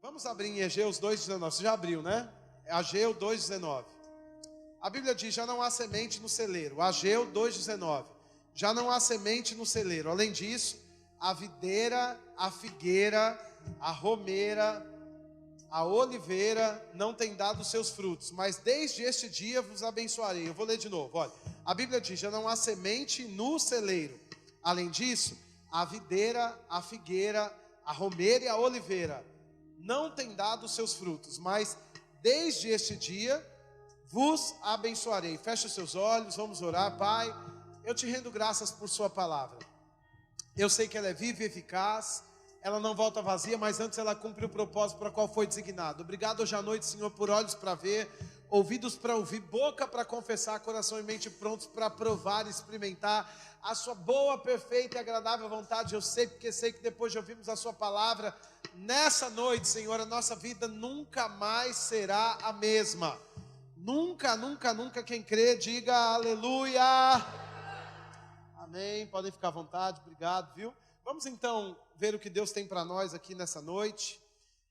Vamos abrir em Ageu 2,19. Você já abriu, né? Ageu 2,19. A Bíblia diz: já não há semente no celeiro. Ageu 2,19. Já não há semente no celeiro. Além disso, a videira, a figueira, a romeira, a oliveira não tem dado seus frutos, mas desde este dia vos abençoarei. Eu vou ler de novo, olha. A Bíblia diz: já não há semente no celeiro. Além disso, a videira, a figueira, a romeira e a oliveira não tem dado seus frutos, mas desde este dia vos abençoarei. Feche os seus olhos, vamos orar. Pai, eu te rendo graças por sua palavra. Eu sei que ela é viva e eficaz, ela não volta vazia, mas antes ela cumpre o propósito para o qual foi designado. Obrigado hoje à noite, Senhor, por olhos para ver, ouvidos para ouvir, boca para confessar, coração e mente prontos para provar e experimentar a sua boa, perfeita e agradável vontade. Eu sei, porque sei que depois de ouvirmos a sua palavra, nessa noite, Senhor, a nossa vida nunca mais será a mesma. Nunca, nunca, nunca. Quem crê, diga aleluia. Amém, podem ficar à vontade, obrigado, viu? Vamos então ver o que Deus tem para nós aqui nessa noite.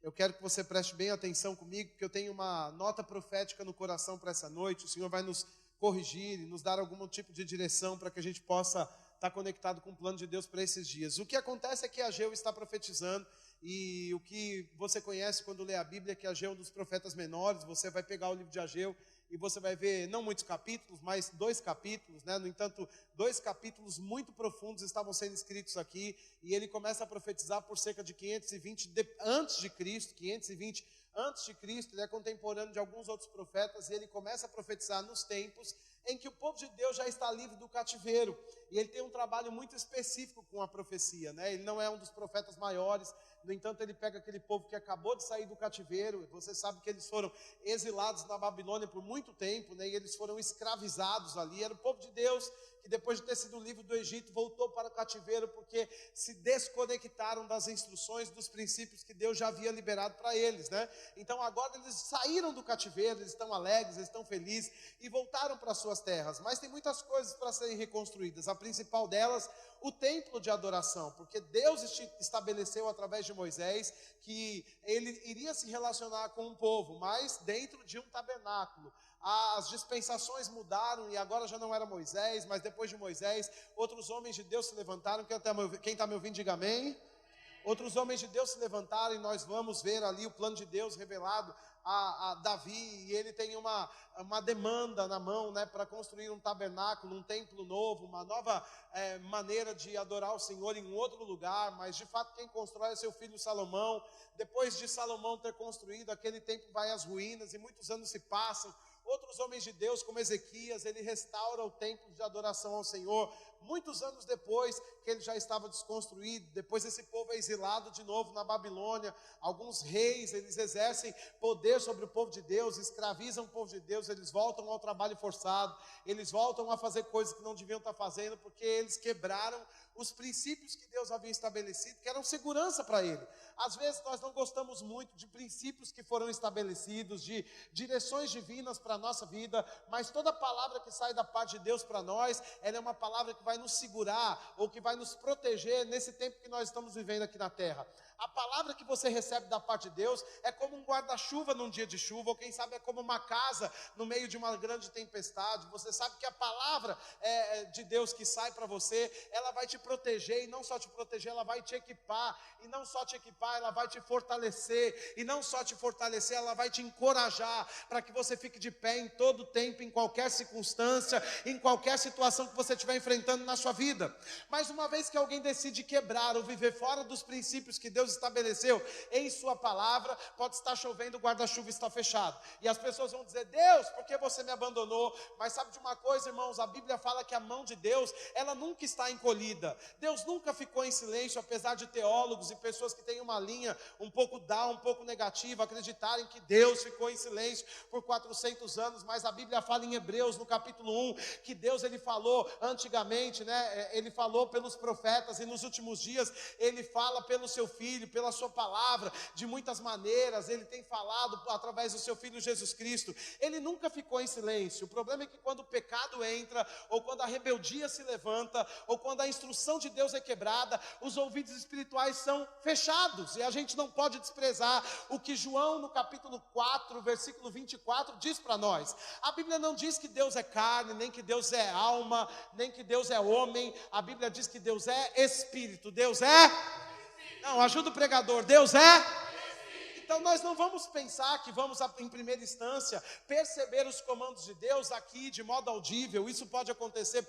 Eu quero que você preste bem atenção comigo, porque eu tenho uma nota profética no coração para essa noite. O Senhor vai nos corrigir e nos dar algum tipo de direção para que a gente possa estar conectado com o plano de Deus para esses dias. O que acontece é que Ageu está profetizando, e o que você conhece quando lê a Bíblia é que Ageu é um dos profetas menores. Você vai pegar o livro de Ageu e você vai ver não muitos capítulos, mas 2 capítulos, né? No entanto, 2 capítulos muito profundos estavam sendo escritos aqui, e ele começa a profetizar por cerca de 520 antes de Cristo, 520 antes de Cristo. Ele é contemporâneo de alguns outros profetas, e ele começa a profetizar nos tempos em que o povo de Deus já está livre do cativeiro, e ele tem um trabalho muito específico com a profecia, né? Ele não é um dos profetas maiores. No entanto, ele pega aquele povo que acabou de sair do cativeiro. Você sabe que eles foram exilados na Babilônia por muito tempo, né? E eles foram escravizados ali. Era o povo de Deus que, depois de ter sido livre do Egito, voltou para o cativeiro, porque se desconectaram das instruções, dos princípios que Deus já havia liberado para eles, né? Então agora eles saíram do cativeiro, eles estão alegres, eles estão felizes e voltaram para suas terras. Mas tem muitas coisas para serem reconstruídas. A principal delas, o templo de adoração, porque Deus estabeleceu através de Moisés que ele iria se relacionar com um povo, mas dentro de um tabernáculo. As dispensações mudaram, e agora já não era Moisés, mas depois de Moisés, outros homens de Deus se levantaram. Quem está me ouvindo, diga amém. Outros homens de Deus se levantaram, e nós vamos ver ali o plano de Deus revelado a Davi, e ele tem uma demanda na mão, né, para construir um tabernáculo, um templo novo, uma nova maneira de adorar o Senhor em um outro lugar. Mas de fato quem constrói é seu filho Salomão. Depois de Salomão ter construído, aquele templo vai às ruínas, e muitos anos se passam. Outros homens de Deus, como Ezequias, ele restaura o templo de adoração ao Senhor. Muitos anos depois que ele já estava desconstruído, depois esse povo é exilado de novo na Babilônia. Alguns reis, eles exercem poder sobre o povo de Deus, escravizam o povo de Deus, eles voltam ao trabalho forçado, eles voltam a fazer coisas que não deviam estar fazendo, porque eles quebraram os princípios que Deus havia estabelecido, que eram segurança para ele. Às vezes nós não gostamos muito de princípios que foram estabelecidos, de direções divinas para a nossa vida, mas toda palavra que sai da parte de Deus para nós, ela é uma palavra que vai nos segurar, ou que vai nos proteger nesse tempo que nós estamos vivendo aqui na terra. A palavra que você recebe da parte de Deus é como um guarda-chuva num dia de chuva, ou quem sabe é como uma casa no meio de uma grande tempestade. Você sabe que a palavra de Deus que sai para você, ela vai te proteger, e não só te proteger, ela vai te equipar, e não só te equipar, ela vai te fortalecer, e não só te fortalecer, ela vai te encorajar, para que você fique de pé em todo tempo, em qualquer circunstância, em qualquer situação que você estiver enfrentando na sua vida. Mas uma vez que alguém decide quebrar ou viver fora dos princípios que Deus estabeleceu em sua palavra, pode estar chovendo, o guarda-chuva está fechado, e as pessoas vão dizer: Deus, por que você me abandonou? Mas sabe de uma coisa, irmãos? A Bíblia fala que a mão de Deus, ela nunca está encolhida. Deus nunca ficou em silêncio, apesar de teólogos e pessoas que têm uma linha um pouco down, um pouco negativa, acreditarem que Deus ficou em silêncio por 400 anos. Mas a Bíblia fala em Hebreus, no capítulo 1, que Deus, ele falou antigamente, né? Ele falou pelos profetas, e nos últimos dias ele fala pelo seu Filho. Filho, pela sua palavra, de muitas maneiras, Ele tem falado através do seu Filho Jesus Cristo. Ele nunca ficou em silêncio. O problema é que quando o pecado entra, ou quando a rebeldia se levanta, ou quando a instrução de Deus é quebrada, os ouvidos espirituais são fechados, e a gente não pode desprezar o que João, no capítulo 4, versículo 24, diz para nós. A Bíblia não diz que Deus é carne, nem que Deus é alma, nem que Deus é homem. A Bíblia diz que Deus é Espírito. Deus é? Não, ajuda o pregador. Deus é? Então nós não vamos pensar que vamos, em primeira instância, perceber os comandos de Deus aqui de modo audível. Isso pode acontecer,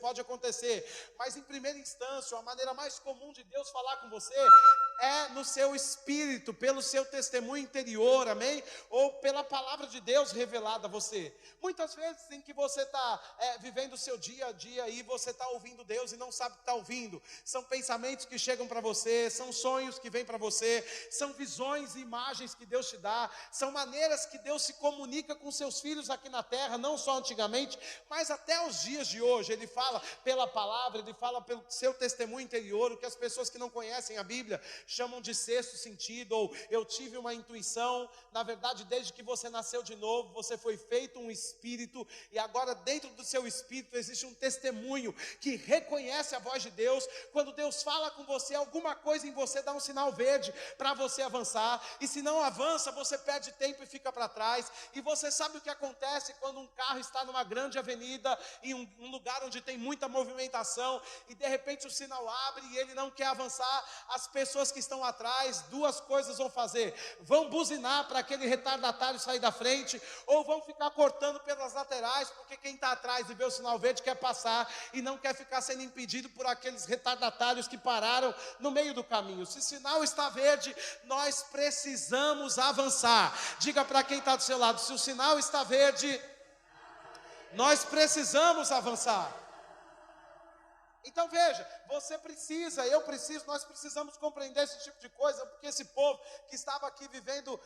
mas em primeira instância, a maneira mais comum de Deus falar com você é no seu espírito, pelo seu testemunho interior, amém? Ou pela palavra de Deus revelada a você. Muitas vezes em que você está vivendo o seu dia a dia e você está ouvindo Deus e não sabe o que está ouvindo. São pensamentos que chegam para você, são sonhos que vêm para você, são visões e imagens que Deus te dá, são maneiras que Deus se comunica com seus filhos aqui na terra, não só antigamente, mas até os dias de hoje. Ele fala pela palavra, ele fala pelo seu testemunho interior, o que as pessoas que não conhecem a Bíblia chamam de sexto sentido, ou eu tive uma intuição. Na verdade, desde que você nasceu de novo, você foi feito um espírito, e agora dentro do seu espírito existe um testemunho que reconhece a voz de Deus. Quando Deus fala com você, alguma coisa em você dá um sinal verde para você avançar, e se não avança, você perde tempo e fica para trás. E você sabe o que acontece quando um carro está numa grande avenida, em um lugar onde tem muita movimentação, e de repente o sinal abre e ele não quer avançar. As pessoas que estão atrás, duas coisas vão fazer: vão buzinar para aquele retardatário sair da frente, ou vão ficar cortando pelas laterais, porque quem está atrás e vê o sinal verde quer passar, e não quer ficar sendo impedido por aqueles retardatários que pararam no meio do caminho. Se o sinal está verde, nós precisamos avançar. Diga para quem está do seu lado: se o sinal está verde, nós precisamos avançar. Então veja, você precisa, eu preciso, nós precisamos compreender esse tipo de coisa, porque esse povo que estava aqui vivendo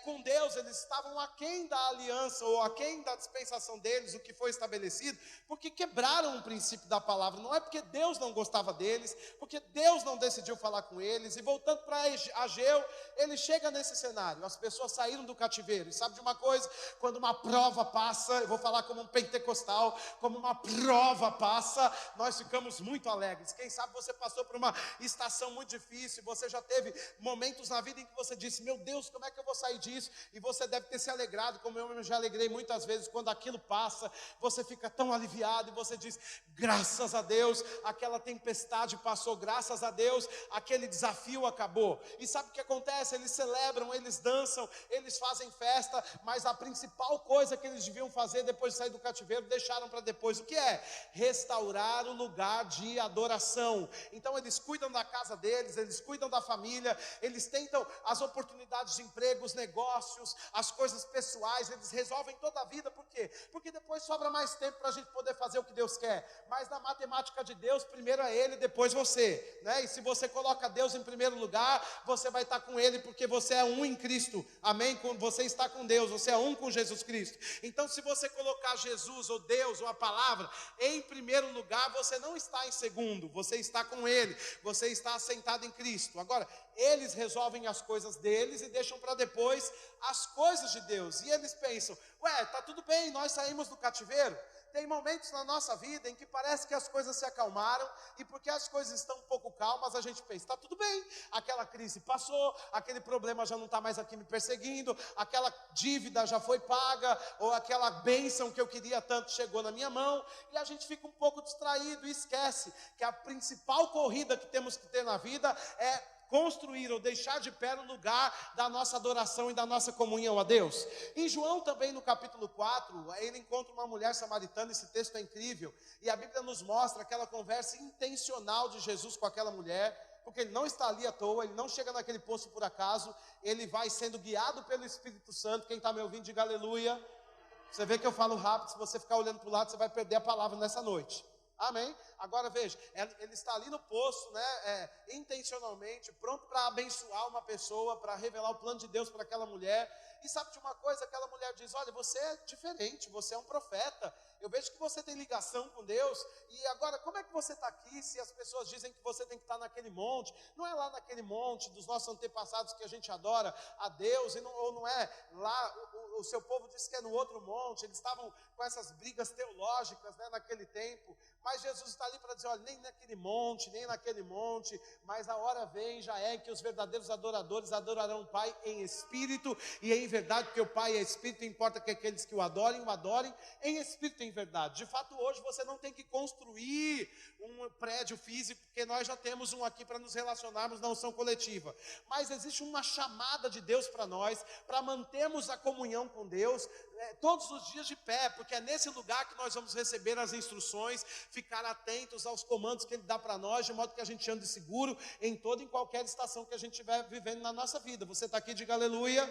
com Deus, eles estavam aquém da aliança, ou aquém da dispensação deles, o que foi estabelecido, porque quebraram o princípio da palavra. Não é porque Deus não gostava deles, porque Deus não decidiu falar com eles. E voltando para Ageu, ele chega nesse cenário, as pessoas saíram do cativeiro, e sabe de uma coisa? Quando uma prova passa, eu vou falar como um pentecostal, como uma prova passa, nós ficamos muito alegres. Quem sabe você passou por uma estação muito difícil, você já teve momentos na vida em que você disse: meu Deus, como é que eu vou sair disso? E você deve ter se alegrado, como eu já alegrei muitas vezes. Quando aquilo passa, você fica tão aliviado, e você diz: graças a Deus, aquela tempestade passou, graças a Deus, aquele desafio acabou. E sabe o que acontece? Eles celebram, eles dançam, eles fazem festa, mas a principal coisa que eles deviam fazer depois de sair do cativeiro, deixaram para depois. O que é? Restaurar o lugar de adoração. Então eles cuidam da casa deles, eles cuidam da família, eles tentam as oportunidades de emprego, os negócios, as coisas pessoais, eles resolvem toda a vida. Por quê? Porque depois sobra mais tempo para a gente poder fazer o que Deus quer. Mas na matemática de Deus, primeiro é Ele, depois você, né? E se você coloca Deus em primeiro lugar, você vai estar com Ele, porque você é um em Cristo, amém? Quando você está com Deus, você é um com Jesus Cristo. Então se você colocar Jesus, ou Deus, ou a palavra em primeiro lugar, você não está em segundo, você está com Ele, você está assentado em Cristo. Agora, eles resolvem as coisas deles e deixam para depois as coisas de Deus. E eles pensam: ué, tá tudo bem, nós saímos do cativeiro. Tem momentos na nossa vida em que parece que as coisas se acalmaram, e porque as coisas estão um pouco calmas, a gente pensa: está tudo bem, aquela crise passou, aquele problema já não está mais aqui me perseguindo, aquela dívida já foi paga, ou aquela bênção que eu queria tanto chegou na minha mão, e a gente fica um pouco distraído e esquece que a principal corrida que temos que ter na vida é construir ou deixar de pé o lugar da nossa adoração e da nossa comunhão a Deus. Em João também, no capítulo 4, ele encontra uma mulher samaritana. Esse texto é incrível, e a Bíblia nos mostra aquela conversa intencional de Jesus com aquela mulher, porque ele não está ali à toa, ele não chega naquele poço por acaso, ele vai sendo guiado pelo Espírito Santo. Quem está me ouvindo, diga aleluia. Você vê que eu falo rápido, se você ficar olhando para o lado, você vai perder a palavra nessa noite. Amém? Agora veja, ele está ali no poço, né, intencionalmente, pronto para abençoar uma pessoa, para revelar o plano de Deus para aquela mulher. E sabe de uma coisa? Aquela mulher diz: olha, você é diferente, você é um profeta, eu vejo que você tem ligação com Deus, e agora como é que você está aqui se as pessoas dizem que você tem que estar naquele monte? Não é lá naquele monte dos nossos antepassados que a gente adora a Deus, ou não é lá, o seu povo disse que é no outro monte. Eles estavam com essas brigas teológicas, né, naquele tempo, mas Jesus está ali para dizer: olha, nem naquele monte, mas a hora vem, já é, que os verdadeiros adoradores adorarão o Pai em espírito e em verdade, porque o Pai é espírito, importa que aqueles que o adorem em espírito e em verdade. De fato, hoje você não tem que construir um prédio físico, porque nós já temos um aqui para nos relacionarmos na unção coletiva, mas existe uma chamada de Deus para nós, para mantermos a comunhão com Deus, todos os dias de pé, porque é nesse lugar que nós vamos receber as instruções, ficar atentos aos comandos que Ele dá para nós, de modo que a gente ande seguro em toda e qualquer estação que a gente estiver vivendo na nossa vida. Você está aqui, diga aleluia.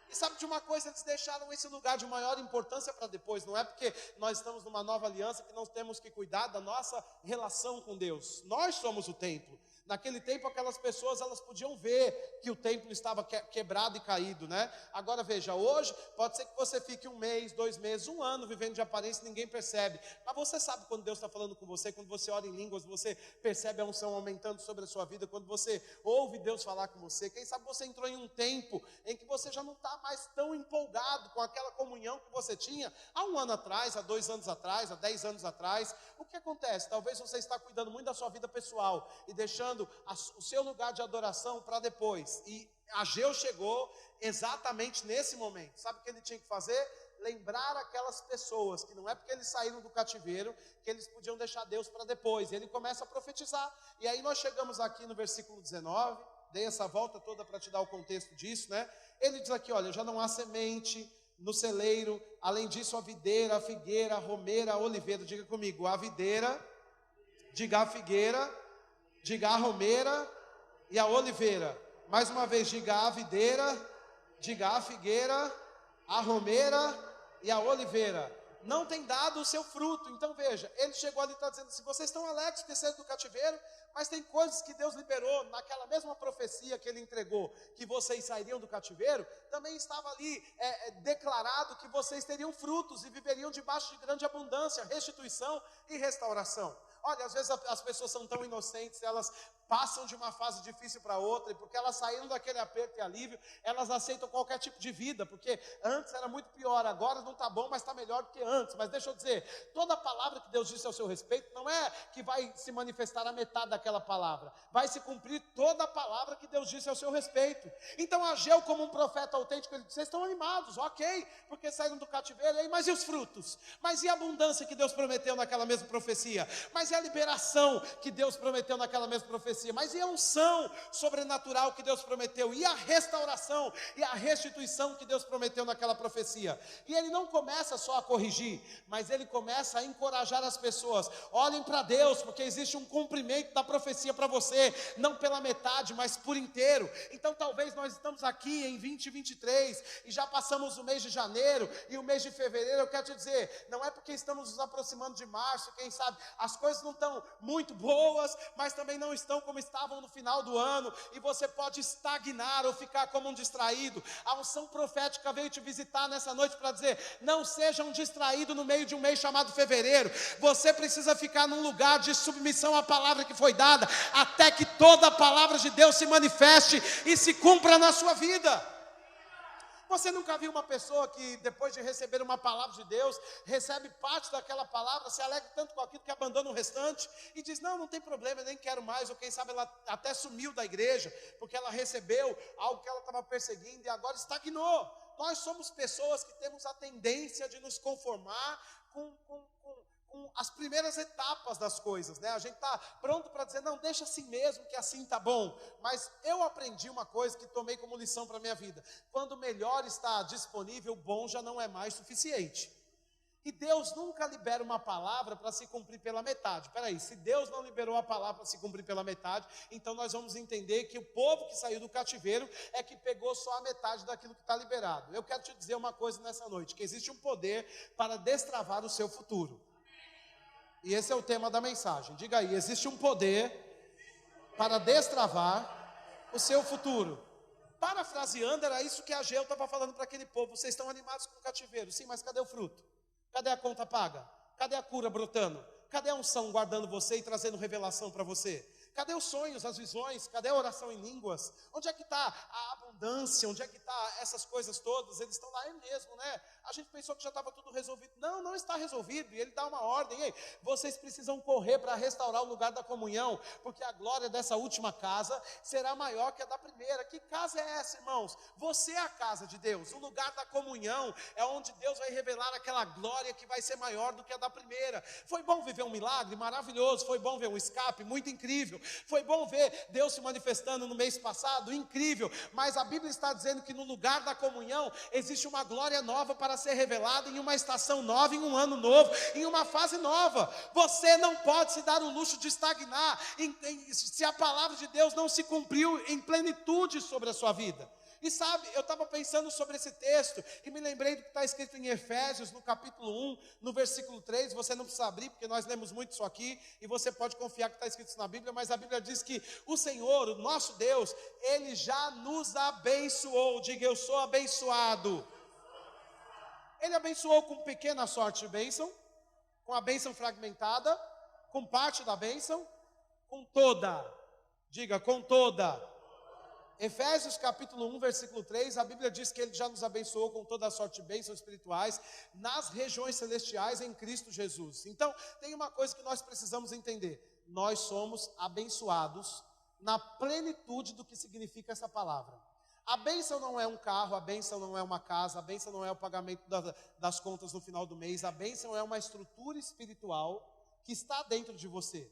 E sabe de uma coisa? Eles deixaram esse lugar de maior importância para depois. Não é porque nós estamos numa nova aliança que nós temos que cuidar da nossa relação com Deus. Nós somos o templo. Naquele tempo, aquelas pessoas, elas podiam ver que o templo estava quebrado e caído, né? Agora veja, hoje pode ser que você fique 1 mês, 2 meses, 1 ano vivendo de aparência e ninguém percebe. Mas você sabe quando Deus está falando com você, quando você ora em línguas, você percebe a unção aumentando sobre a sua vida, quando você ouve Deus falar com você. Quem sabe você entrou em um tempo em que você já não está mais tão empolgado com aquela comunhão que você tinha há 1 ano atrás, há 2 anos atrás, há 10 anos atrás. O que acontece? Talvez você está cuidando muito da sua vida pessoal e deixando o seu lugar de adoração para depois. E Ageu chegou exatamente nesse momento. Sabe o que ele tinha que fazer? Lembrar aquelas pessoas que não é porque eles saíram do cativeiro que eles podiam deixar Deus para depois. Ele começa a profetizar. E aí nós chegamos aqui no versículo 19. Dei essa volta toda para te dar o contexto disso, né? Ele diz aqui: olha, já não há semente no celeiro, além disso a videira, a figueira, a romeira, a oliveira. Diga comigo: a videira, diga a figueira, diga a romeira e a oliveira. Mais uma vez, diga a videira, diga a figueira, a romeira e a oliveira. Não tem dado o seu fruto. Então veja, ele chegou ali e está dizendo: se vocês estão alegres que saíram do cativeiro, mas tem coisas que Deus liberou naquela mesma profecia que Ele entregou, que vocês sairiam do cativeiro, também estava ali declarado que vocês teriam frutos e viveriam debaixo de grande abundância, restituição e restauração. Olha, às vezes as pessoas são tão inocentes, elas passam de uma fase difícil para outra, e porque elas saíram daquele aperto e alívio, elas aceitam qualquer tipo de vida, porque antes era muito pior, agora não está bom, mas está melhor do que antes. Mas deixa eu dizer, toda palavra que Deus disse ao seu respeito, não é que vai se manifestar a metade daquela palavra, vai se cumprir toda a palavra que Deus disse ao seu respeito. Então Ageu, como um profeta autêntico, ele disse: vocês estão animados, ok, porque saíram do cativeiro, mas e os frutos? Mas e a abundância que Deus prometeu naquela mesma profecia? Mas e a liberação que Deus prometeu naquela mesma profecia? Mas e a unção sobrenatural que Deus prometeu? E a restauração e a restituição que Deus prometeu naquela profecia? E ele não começa só a corrigir, mas ele começa a encorajar as pessoas: olhem para Deus, porque existe um cumprimento da profecia para você, não pela metade, mas por inteiro. Então talvez nós estamos aqui em 2023 e já passamos o mês de janeiro e o mês de fevereiro. Eu quero te dizer, não é porque estamos nos aproximando de março, quem sabe as coisas não estão muito boas, mas também não estão como estavam no final do ano, e você pode estagnar ou ficar como um distraído. A unção profética veio te visitar nessa noite para dizer: não seja um distraído no meio de um mês chamado fevereiro. Você precisa ficar num lugar de submissão à palavra que foi dada, até que toda a palavra de Deus se manifeste e se cumpra na sua vida. Você nunca viu uma pessoa que, depois de receber uma palavra de Deus, recebe parte daquela palavra, se alegra tanto com aquilo que abandona o restante e diz: não tem problema, eu nem quero mais. Ou quem sabe ela até sumiu da igreja, porque ela recebeu algo que ela estava perseguindo e agora estagnou. Nós somos pessoas que temos a tendência de nos conformar com as primeiras etapas das coisas, né? A gente está pronto para dizer: não, deixa assim mesmo, que assim está bom. Mas eu aprendi uma coisa que tomei como lição para a minha vida: quando o melhor está disponível, o bom já não é mais suficiente. E Deus nunca libera uma palavra para se cumprir pela metade. Espera aí, se Deus não liberou a palavra para se cumprir pela metade, então nós vamos entender que o povo que saiu do cativeiro é que pegou só a metade daquilo que está liberado. Eu quero te dizer uma coisa nessa noite: que existe um poder para destravar o seu futuro. E esse é o tema da mensagem. Diga aí, existe um poder para destravar o seu futuro. Parafraseando, era isso que Ageu estava falando para aquele povo. Vocês estão animados com o cativeiro, sim, mas cadê o fruto? Cadê a conta paga? Cadê a cura brotando? Cadê a unção guardando você e trazendo revelação para você? Cadê os sonhos, as visões? Cadê a oração em línguas? Onde é que está a abundância? Onde é que está essas coisas todas? Eles estão lá mesmo, né? A gente pensou que já estava tudo resolvido. Não, não está resolvido. E ele dá uma ordem. Ei, vocês precisam correr para restaurar o lugar da comunhão, porque a glória dessa última casa será maior que a da primeira. Que casa é essa, irmãos? Você é a casa de Deus. O lugar da comunhão é onde Deus vai revelar aquela glória que vai ser maior do que a da primeira. Foi bom viver um milagre maravilhoso. Foi bom ver um escape muito incrível. Foi bom ver Deus se manifestando no mês passado, incrível, mas a Bíblia está dizendo que no lugar da comunhão existe uma glória nova para ser revelada em uma estação nova, em um ano novo, em uma fase nova. Você não pode se dar o luxo de estagnar se a palavra de Deus não se cumpriu em plenitude sobre a sua vida. E sabe, eu estava pensando sobre esse texto e me lembrei do que está escrito em Efésios, no capítulo 1, no versículo 3, você não precisa abrir, porque nós lemos muito isso aqui, e você pode confiar que está escrito isso na Bíblia, mas a Bíblia diz que o Senhor, o nosso Deus, Ele já nos abençoou. Diga, eu sou abençoado. Ele abençoou com pequena sorte e bênção, com a bênção fragmentada, com parte da bênção, com toda. Diga, com toda. Efésios capítulo 1, versículo 3, a Bíblia diz que Ele já nos abençoou com toda a sorte de bênçãos espirituais nas regiões celestiais em Cristo Jesus. Então, tem uma coisa que nós precisamos entender: nós somos abençoados na plenitude do que significa essa palavra. A bênção não é um carro, a bênção não é uma casa, a bênção não é o pagamento das contas no final do mês, a bênção é uma estrutura espiritual que está dentro de você.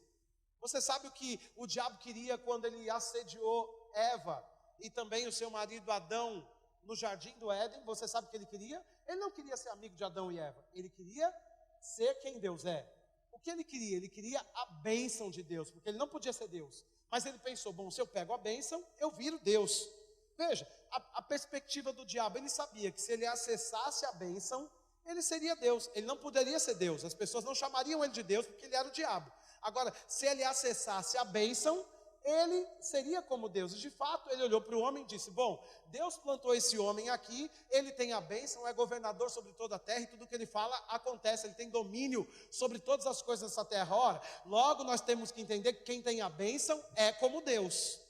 Você sabe o que o diabo queria quando ele assediou Eva e também o seu marido Adão no jardim do Éden? Você sabe o que ele queria? Ele não queria ser amigo de Adão e Eva, ele queria ser quem Deus é. O que ele queria? Ele queria a bênção de Deus, porque ele não podia ser Deus. Mas ele pensou, bom, se eu pego a bênção, eu viro Deus. Veja, a perspectiva do diabo, ele sabia que se ele acessasse a bênção, ele seria Deus. Ele não poderia ser Deus, as pessoas não chamariam ele de Deus, porque ele era o diabo. Agora, se ele acessasse a bênção, ele seria como Deus. E de fato, ele olhou para o homem e disse, bom, Deus plantou esse homem aqui, ele tem a bênção, é governador sobre toda a terra, e tudo que ele fala acontece, ele tem domínio sobre todas as coisas dessa terra. Ora, logo nós temos que entender que quem tem a bênção é como Deus.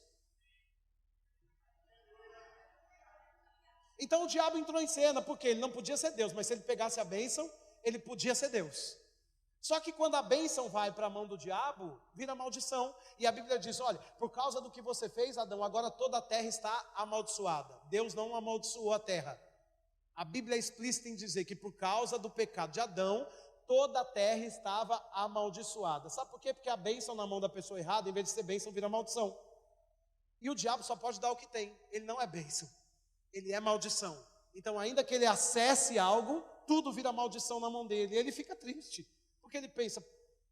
Então o diabo entrou em cena, porque ele não podia ser Deus, mas se ele pegasse a bênção, ele podia ser Deus. Só que quando a bênção vai para a mão do diabo, vira maldição. E a Bíblia diz, olha, por causa do que você fez, Adão, agora toda a terra está amaldiçoada. Deus não amaldiçoou a terra. A Bíblia é explícita em dizer que por causa do pecado de Adão, toda a terra estava amaldiçoada. Sabe por quê? Porque a bênção na mão da pessoa errada, em vez de ser bênção, vira maldição. E o diabo só pode dar o que tem. Ele não é bênção, ele é maldição. Então ainda que ele acesse algo, tudo vira maldição na mão dele. E ele fica triste. Porque ele pensa,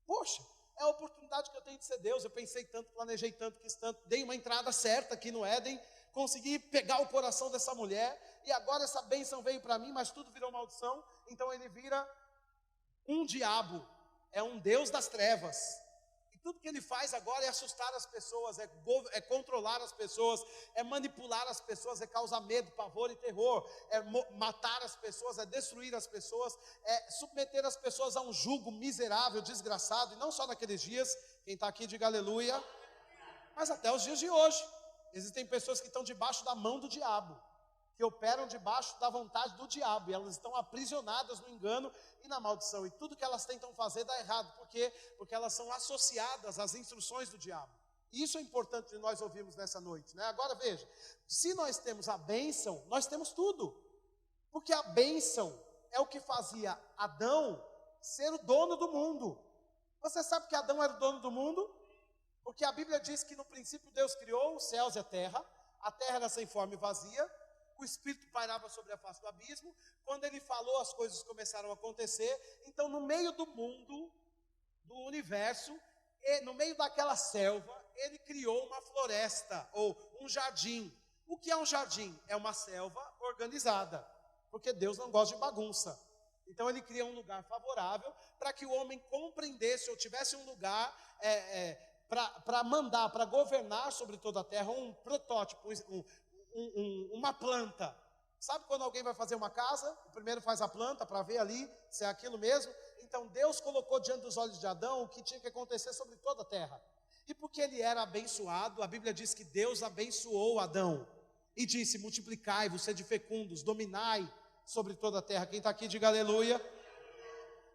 poxa, é a oportunidade que eu tenho de ser Deus. Eu pensei tanto, planejei tanto, quis tanto, dei uma entrada certa aqui no Éden, consegui pegar o coração dessa mulher, e agora essa bênção veio para mim, mas tudo virou maldição. Então ele vira um diabo, é um Deus das trevas. E tudo que ele faz agora é assustar as pessoas, é controlar as pessoas, é manipular as pessoas, é causar medo, pavor e terror, é matar as pessoas, é destruir as pessoas, é submeter as pessoas a um jugo miserável, desgraçado. E não só naqueles dias, quem está aqui diga aleluia, mas até os dias de hoje. Existem pessoas que estão debaixo da mão do diabo, que operam debaixo da vontade do diabo, e elas estão aprisionadas no engano e na maldição, e tudo que elas tentam fazer dá errado. Por quê? Porque elas são associadas às instruções do diabo. E isso é importante de nós ouvirmos nessa noite, né? Agora veja, se nós temos a bênção, nós temos tudo, porque a bênção é o que fazia Adão ser o dono do mundo. Você sabe que Adão era o dono do mundo? Porque a Bíblia diz que no princípio Deus criou os céus e a terra era sem forma e vazia, o Espírito pairava sobre a face do abismo. Quando ele falou, as coisas começaram a acontecer. Então no meio do mundo, do universo, no meio daquela selva, ele criou uma floresta, ou um jardim. O que é um jardim? É uma selva organizada, porque Deus não gosta de bagunça. Então ele cria um lugar favorável para que o homem compreendesse ou tivesse um lugar para mandar, para governar sobre toda a terra, um protótipo, uma planta. Sabe quando alguém vai fazer uma casa? O primeiro faz a planta para ver ali se é aquilo mesmo. Então Deus colocou diante dos olhos de Adão o que tinha que acontecer sobre toda a terra. E porque ele era abençoado, a Bíblia diz que Deus abençoou Adão e disse: multiplicai-vos, sede fecundos, dominai sobre toda a terra. Quem está aqui, diga aleluia.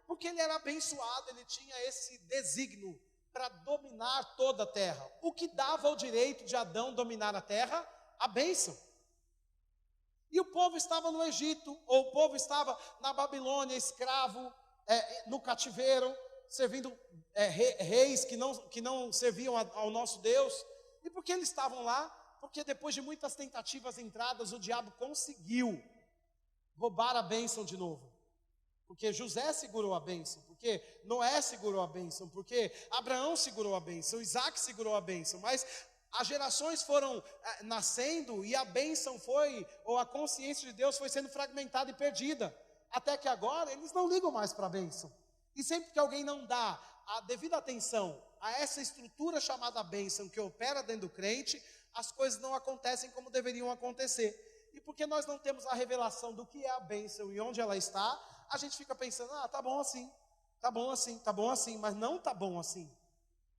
Porque ele era abençoado, ele tinha esse desígnio para dominar toda a terra. O que dava o direito de Adão dominar a terra? A bênção. E o povo estava no Egito, ou o povo estava na Babilônia, escravo, no cativeiro, servindo reis que não serviam ao nosso Deus. E por que eles estavam lá? Porque depois de muitas tentativas entradas, o diabo conseguiu roubar a bênção de novo. Porque José segurou a bênção, porque Noé segurou a bênção, porque Abraão segurou a bênção, Isaac segurou a bênção, mas as gerações foram nascendo e a bênção foi, ou a consciência de Deus foi sendo fragmentada e perdida, até que agora eles não ligam mais para a bênção. E sempre que alguém não dá a devida atenção a essa estrutura chamada bênção que opera dentro do crente, as coisas não acontecem como deveriam acontecer. E porque nós não temos a revelação do que é a bênção e onde ela está, a gente fica pensando: tá bom assim, tá bom assim, tá bom assim, mas não tá bom assim.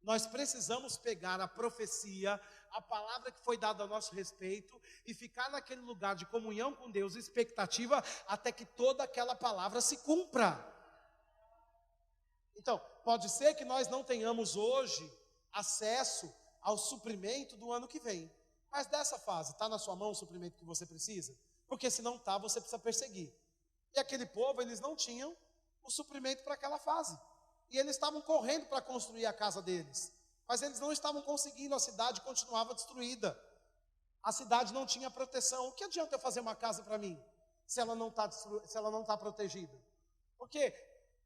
Nós precisamos pegar a profecia, a palavra que foi dada a nosso respeito e ficar naquele lugar de comunhão com Deus, expectativa, até que toda aquela palavra se cumpra. Então, pode ser que nós não tenhamos hoje acesso ao suprimento do ano que vem, mas dessa fase, está na sua mão o suprimento que você precisa? Porque se não está, você precisa perseguir. E aquele povo, eles não tinham o suprimento para aquela fase. E eles estavam correndo para construir a casa deles. Mas eles não estavam conseguindo, a cidade continuava destruída. A cidade não tinha proteção. O que adianta eu fazer uma casa para mim, se ela não está protegida? Porque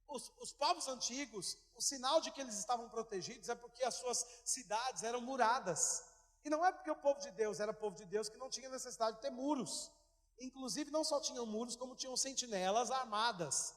os povos antigos, o sinal de que eles estavam protegidos é porque as suas cidades eram muradas. E não é porque o povo de Deus era povo de Deus que não tinha necessidade de ter muros. Inclusive não só tinham muros, como tinham sentinelas armadas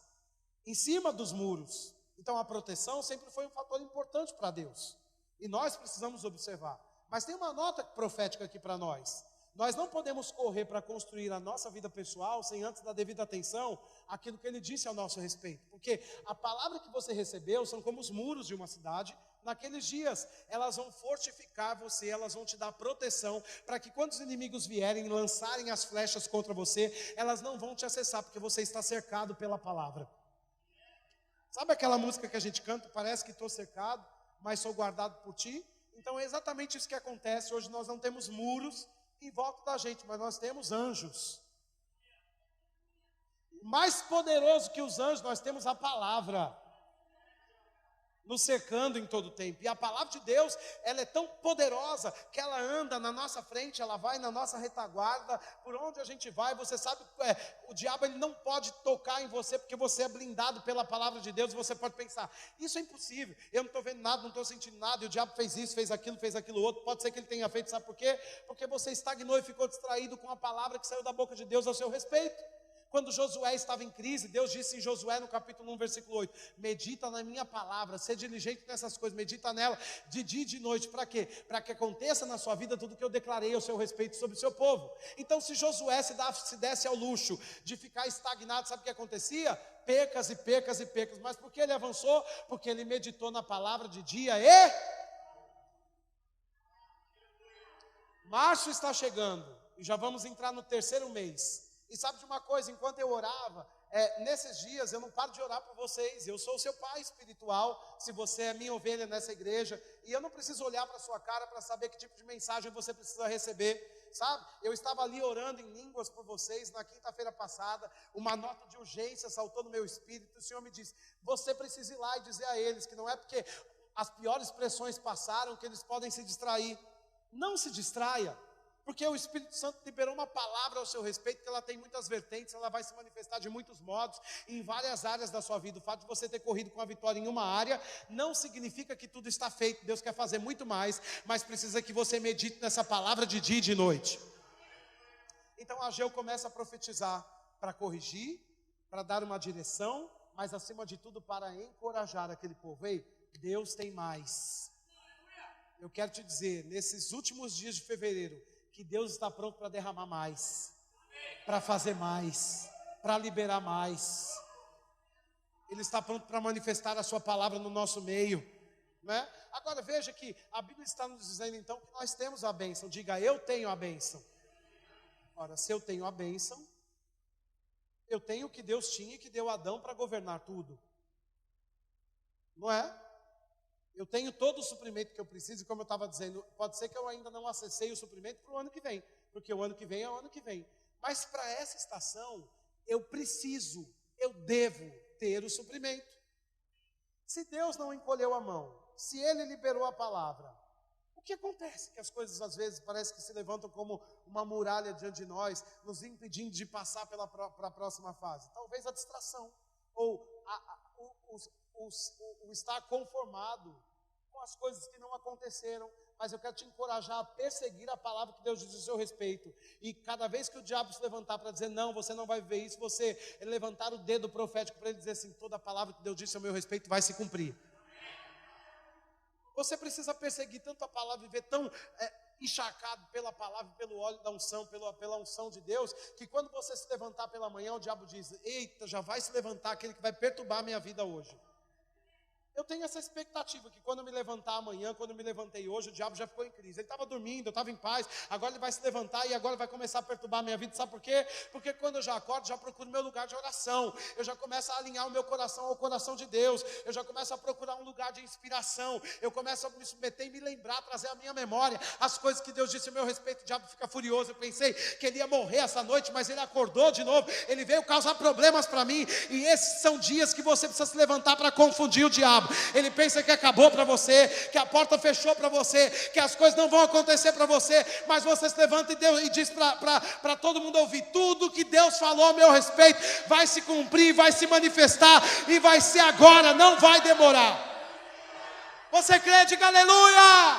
em cima dos muros. Então a proteção sempre foi um fator importante para Deus. E nós precisamos observar. Mas tem uma nota profética aqui para nós. Nós não podemos correr para construir a nossa vida pessoal sem antes dar devida atenção àquilo que ele disse ao nosso respeito. Porque a palavra que você recebeu são como os muros de uma cidade. Naqueles dias, elas vão fortificar você, elas vão te dar proteção, para que quando os inimigos vierem e lançarem as flechas contra você, elas não vão te acessar, porque você está cercado pela palavra. Sabe aquela música que a gente canta, parece que estou cercado, mas sou guardado por ti? Então é exatamente isso que acontece. Hoje nós não temos muros em volta da gente, mas nós temos anjos. Mais poderoso que os anjos, nós temos a palavra nos cercando em todo o tempo. E a palavra de Deus, ela é tão poderosa que ela anda na nossa frente, ela vai na nossa retaguarda, por onde a gente vai. Você sabe, o diabo ele não pode tocar em você, porque você é blindado pela palavra de Deus. Você pode pensar: isso é impossível, eu não estou vendo nada, não estou sentindo nada, e o diabo fez isso, fez aquilo outro. Pode ser que ele tenha feito, sabe por quê? Porque você estagnou e ficou distraído com a palavra que saiu da boca de Deus ao seu respeito. Quando Josué estava em crise, Deus disse em Josué no capítulo 1, versículo 8: medita na minha palavra, seja diligente nessas coisas, medita nela de dia e de noite. Para quê? Para que aconteça na sua vida tudo que eu declarei ao seu respeito sobre o seu povo. Então, se Josué se desse ao luxo de ficar estagnado, sabe o que acontecia? Percas e percas e percas. Mas por que ele avançou? Porque ele meditou na palavra de dia e... Março está chegando e já vamos entrar no terceiro mês. E sabe de uma coisa, enquanto eu orava, nesses dias eu não paro de orar por vocês. Eu sou o seu pai espiritual, se você é minha ovelha nessa igreja, e eu não preciso olhar para a sua cara para saber que tipo de mensagem você precisa receber, sabe? Eu estava ali orando em línguas por vocês na quinta-feira passada, uma nota de urgência saltou no meu espírito, e o Senhor me disse: você precisa ir lá e dizer a eles que não é porque as piores pressões passaram que eles podem se distrair. Não se distraia. Porque o Espírito Santo liberou uma palavra ao seu respeito, que ela tem muitas vertentes, ela vai se manifestar de muitos modos, em várias áreas da sua vida. O fato de você ter corrido com a vitória em uma área, não significa que tudo está feito. Deus quer fazer muito mais, mas precisa que você medite nessa palavra de dia e de noite. Então Ageu começa a profetizar para corrigir, para dar uma direção, mas acima de tudo para encorajar aquele povo. Ei, Deus tem mais. Eu quero te dizer, nesses últimos dias de fevereiro, que Deus está pronto para derramar mais, para fazer mais, para liberar mais. Ele está pronto para manifestar a sua palavra no nosso meio, né? Agora veja que a Bíblia está nos dizendo então que nós temos a bênção. Diga, eu tenho a bênção. Ora, se eu tenho a bênção, eu tenho o que Deus tinha e que deu a Adão para governar tudo, não é? Eu tenho todo o suprimento que eu preciso, e como eu estava dizendo, pode ser que eu ainda não acessei o suprimento para o ano que vem, porque o ano que vem é o ano que vem. Mas para essa estação, eu devo ter o suprimento. Se Deus não encolheu a mão, se Ele liberou a palavra, o que acontece? Que as coisas às vezes parece que se levantam como uma muralha diante de nós, nos impedindo de passar para a próxima fase. Talvez a distração, ou o estar conformado com as coisas que não aconteceram. Mas eu quero te encorajar a perseguir a palavra que Deus diz a seu respeito. E cada vez que o diabo se levantar para dizer, não, você não vai viver isso, você levantar o dedo profético para ele dizer assim, toda a palavra que Deus disse a meu respeito vai se cumprir. Você precisa perseguir tanto a palavra, viver tão encharcado pela palavra, pelo óleo da unção, pela unção de Deus, que quando você se levantar pela manhã, o diabo diz, eita, já vai se levantar aquele que vai perturbar a minha vida hoje. Eu tenho essa expectativa que quando eu me levantar amanhã, quando eu me levantei hoje, o diabo já ficou em crise. Ele estava dormindo, eu estava em paz, agora ele vai se levantar e agora vai começar a perturbar a minha vida. Sabe por quê? Porque quando eu já acordo, já procuro meu lugar de oração. Eu já começo a alinhar o meu coração ao coração de Deus. Eu já começo a procurar um lugar de inspiração. Eu começo a me submeter e me lembrar, trazer à minha memória as coisas que Deus disse a meu respeito. O diabo fica furioso. Eu pensei que ele ia morrer essa noite, mas ele acordou de novo. Ele veio causar problemas para mim. E esses são dias que você precisa se levantar para confundir o diabo. Ele pensa que acabou para você, que a porta fechou para você, que as coisas não vão acontecer para você, mas você se levanta e diz para todo mundo ouvir, tudo que Deus falou a meu respeito vai se cumprir, vai se manifestar e vai ser agora, não vai demorar. Você crê? Diga aleluia!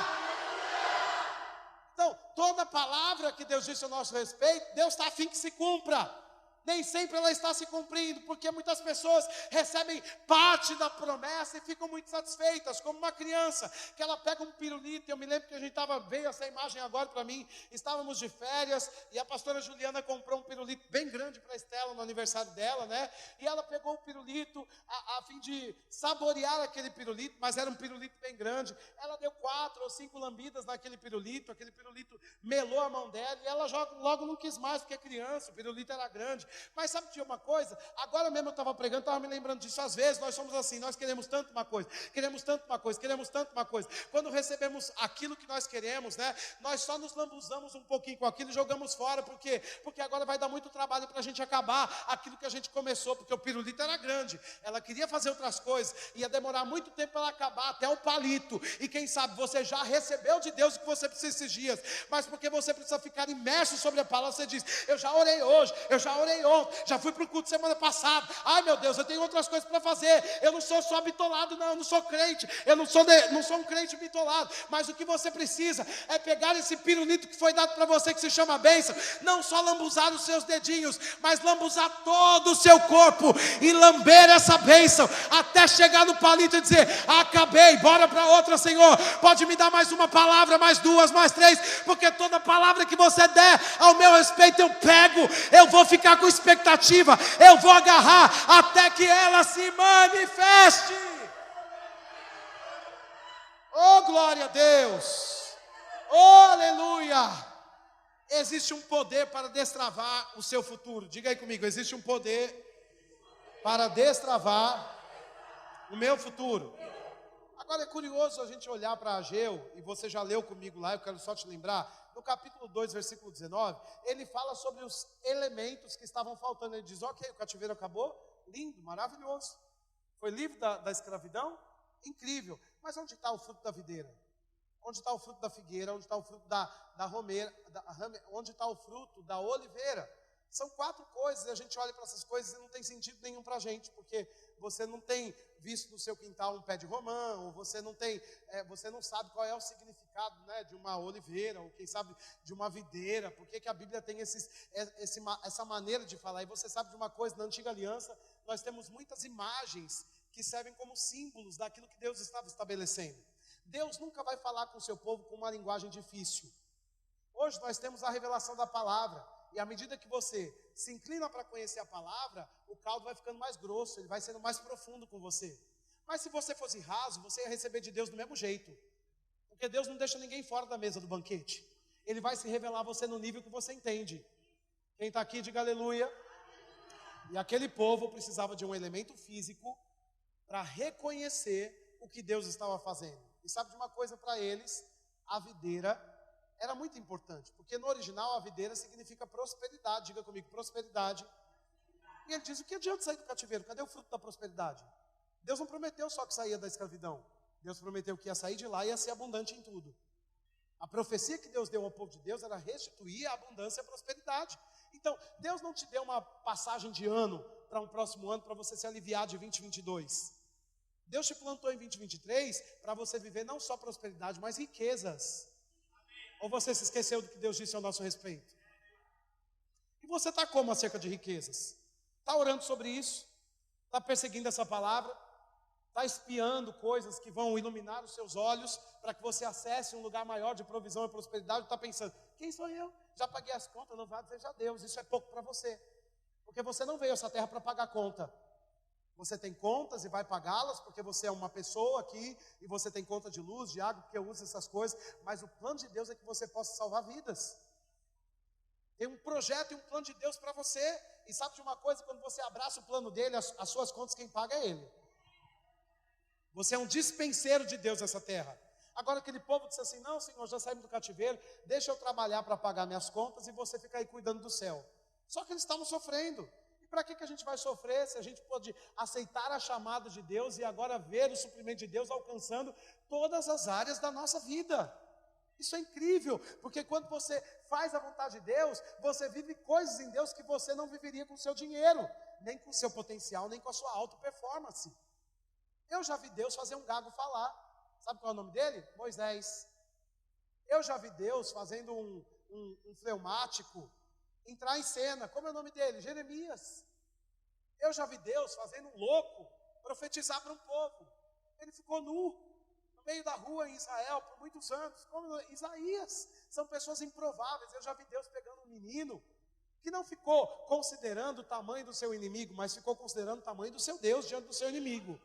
Então, toda palavra que Deus disse a nosso respeito, Deus está a fim que se cumpra. Nem sempre ela está se cumprindo, porque muitas pessoas recebem parte da promessa e ficam muito satisfeitas, como uma criança, que ela pega um pirulito. Eu me lembro que a gente veio essa imagem agora para mim, estávamos de férias, e a pastora Juliana comprou um pirulito bem grande para a Estela no aniversário dela, né? E ela pegou o pirulito a fim de saborear aquele pirulito, mas era um pirulito bem grande. Ela deu 4 ou 5 lambidas naquele pirulito, aquele pirulito melou a mão dela, e ela logo não quis mais, porque é criança, o pirulito era grande. Mas sabe de uma coisa? Agora mesmo eu estava pregando, estava me lembrando disso. Às vezes nós somos assim, nós queremos tanto uma coisa, queremos tanto uma coisa, queremos tanto uma coisa. Quando recebemos aquilo que nós queremos, né? Nós só nos lambuzamos um pouquinho com aquilo e jogamos fora. Por quê? Porque agora vai dar muito trabalho para a gente acabar aquilo que a gente começou, porque o pirulito era grande. Ela queria fazer outras coisas, ia demorar muito tempo para ela acabar, até o palito. E quem sabe você já recebeu de Deus o que você precisa esses dias, mas porque você precisa ficar imerso sobre a palavra, você diz, eu já orei hoje, eu já orei ontem, já fui para o culto semana passada, ai meu Deus, eu tenho outras coisas para fazer, eu não sou só bitolado, não, eu não sou crente, eu não sou um crente bitolado, mas o que você precisa é pegar esse pirulito que foi dado para você, que se chama bênção, não só lambuzar os seus dedinhos, mas lambuzar todo o seu corpo, e lamber essa bênção, até chegar no palito e dizer, acabei, bora para outra, Senhor, pode me dar mais uma palavra, mais 2, mais 3, porque toda palavra que você der ao meu respeito eu pego, eu vou ficar com expectativa, eu vou agarrar até que ela se manifeste. Oh, glória a Deus! Oh, aleluia! Existe um poder para destravar o seu futuro. Diga aí comigo, existe um poder para destravar o meu futuro. Agora é curioso a gente olhar para Ageu, e você já leu comigo lá, eu quero só te lembrar, no capítulo 2, versículo 19, ele fala sobre os elementos que estavam faltando. Ele diz, ok, o cativeiro acabou, lindo, maravilhoso. Foi livre da escravidão? Incrível. Mas onde está o fruto da videira? Onde está o fruto da figueira? Onde está o fruto da romeira? Onde está o fruto da oliveira? São 4 coisas, e a gente olha para essas coisas e não tem sentido nenhum para a gente, porque você não tem visto no seu quintal um pé de romã, ou você não sabe qual é o significado, né, de uma oliveira, ou quem sabe de uma videira, por que a Bíblia tem essa maneira de falar. E você sabe de uma coisa, na Antiga Aliança, nós temos muitas imagens que servem como símbolos daquilo que Deus estava estabelecendo. Deus nunca vai falar com o seu povo com uma linguagem difícil. Hoje nós temos a revelação da palavra, e à medida que você se inclina para conhecer a palavra, o caldo vai ficando mais grosso, ele vai sendo mais profundo com você. Mas se você fosse raso, você ia receber de Deus do mesmo jeito, porque Deus não deixa ninguém fora da mesa do banquete. Ele vai se revelar a você no nível que você entende. Quem está aqui, diga aleluia. E aquele povo precisava de um elemento físico para reconhecer o que Deus estava fazendo. E sabe de uma coisa para eles? A videira era muito importante, porque no original a videira significa prosperidade. Diga comigo, prosperidade. E ele diz, o que adianta sair do cativeiro? Cadê o fruto da prosperidade? Deus não prometeu só que saía da escravidão. Deus prometeu que ia sair de lá e ia ser abundante em tudo. A profecia que Deus deu ao povo de Deus era restituir a abundância e a prosperidade. Então, Deus não te deu uma passagem de ano para um próximo ano para você se aliviar de 2022. Deus te plantou em 2023 para você viver não só prosperidade, mas riquezas. Ou você se esqueceu do que Deus disse ao nosso respeito? E você está como acerca de riquezas? Está orando sobre isso? Está perseguindo essa palavra? Está espiando coisas que vão iluminar os seus olhos para que você acesse um lugar maior de provisão e prosperidade? Está pensando, quem sou eu? Já paguei as contas, não vai seja Deus, isso é pouco para você. Porque você não veio a essa terra para pagar conta. Você tem contas e vai pagá-las, porque você é uma pessoa aqui, e você tem conta de luz, de água, porque usa essas coisas, mas o plano de Deus é que você possa salvar vidas. Tem um projeto e um plano de Deus para você, e sabe de uma coisa, quando você abraça o plano dele, as suas contas quem paga é ele. Você é um dispenseiro de Deus nessa terra. Agora aquele povo disse assim, não Senhor, já saímos do cativeiro, deixa eu trabalhar para pagar minhas contas, e você fica aí cuidando do céu. Só que eles estavam sofrendo. Para que a gente vai sofrer se a gente pode aceitar a chamada de Deus e agora ver o suprimento de Deus alcançando todas as áreas da nossa vida? Isso é incrível, porque quando você faz a vontade de Deus, você vive coisas em Deus que você não viveria com o seu dinheiro, nem com o seu potencial, nem com a sua auto-performance. Eu já vi Deus fazer um gago falar. Sabe qual é o nome dele? Moisés. Eu já vi Deus fazendo um fleumático entrar em cena. Como é o nome dele? Jeremias. Eu já vi Deus fazendo um louco profetizar para um povo. Ele ficou nu no meio da rua em Israel por muitos anos. Como Isaías. São pessoas improváveis. Eu já vi Deus pegando um menino que não ficou considerando o tamanho do seu inimigo, mas ficou considerando o tamanho do seu Deus diante do seu inimigo.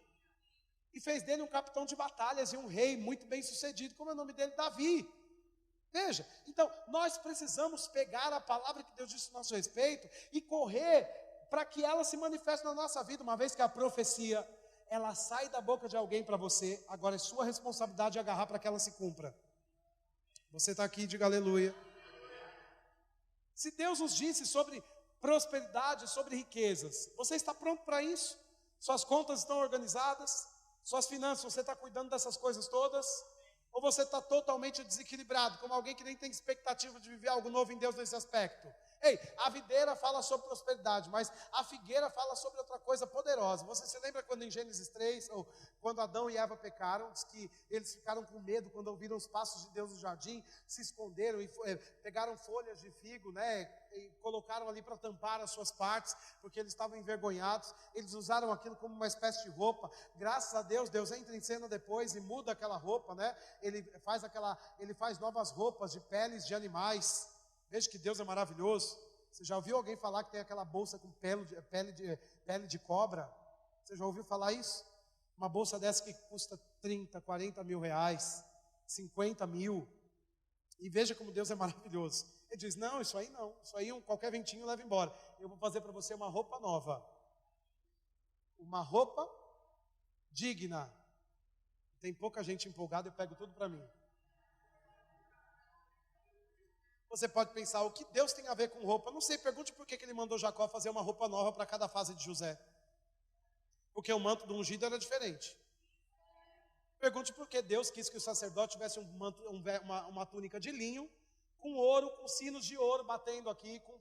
E fez dele um capitão de batalhas e um rei muito bem sucedido. Como é o nome dele? Davi. Veja, então nós precisamos pegar a palavra que Deus disse a nosso respeito e correr para que ela se manifeste na nossa vida, uma vez que a profecia, ela sai da boca de alguém para você, agora é sua responsabilidade agarrar para que ela se cumpra. Você está aqui, diga aleluia. Se Deus nos disse sobre prosperidade, sobre riquezas, você está pronto para isso? Suas contas estão organizadas? Suas finanças, você está cuidando dessas coisas todas? Ou você está totalmente desequilibrado, como alguém que nem tem expectativa de viver algo novo em Deus nesse aspecto? Ei, a videira fala sobre prosperidade, mas a figueira fala sobre outra coisa poderosa. Você se lembra quando em Gênesis 3, ou quando Adão e Eva pecaram, diz que eles ficaram com medo quando ouviram os passos de Deus no jardim, se esconderam e pegaram folhas de figo, né, e colocaram ali para tampar as suas partes, porque eles estavam envergonhados. Eles usaram aquilo como uma espécie de roupa. Graças a Deus, Deus entra em cena depois e muda aquela roupa, né? Ele faz novas roupas de peles de animais. Veja que Deus é maravilhoso. Você já ouviu alguém falar que tem aquela bolsa com pele de cobra? Você já ouviu falar isso? Uma bolsa dessa que custa 30, 40 mil reais, 50 mil. E veja como Deus é maravilhoso. Ele diz, não, isso aí não. Isso aí qualquer ventinho leva embora. Eu vou fazer para você uma roupa nova. Uma roupa digna. Tem pouca gente empolgada, eu pego tudo para mim. Você pode pensar, o que Deus tem a ver com roupa? Não sei, pergunte por que ele mandou Jacó fazer uma roupa nova para cada fase de José. Porque o manto do ungido era diferente. Pergunte por que Deus quis que o sacerdote tivesse uma túnica de linho, com ouro, com sinos de ouro batendo aqui, com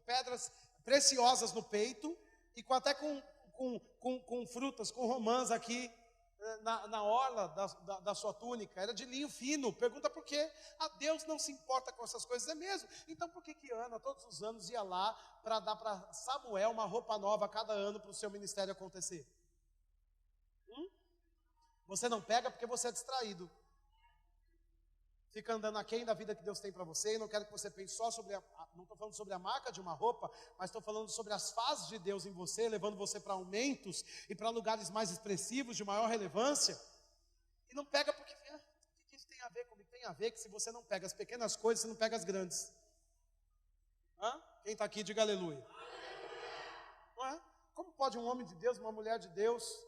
preciosas no peito, e até com frutas, com romãs aqui na orla da sua túnica. Era de linho fino. Pergunta por quê? Deus não se importa com essas coisas, é mesmo. Então por que Ana todos os anos ia lá para dar para Samuel uma roupa nova a cada ano para o seu ministério acontecer? Você não pega porque você é distraído. Fica andando aquém da vida que Deus tem para você. E não quero que você pense só sobre não estou falando sobre a marca de uma roupa, mas estou falando sobre as fases de Deus em você, levando você para aumentos e para lugares mais expressivos, de maior relevância. E não pega porque, o que isso tem a ver comigo? Tem a ver que se você não pega as pequenas coisas, você não pega as grandes. Quem está aqui, diga aleluia. Não é? Como pode um homem de Deus, uma mulher de Deus,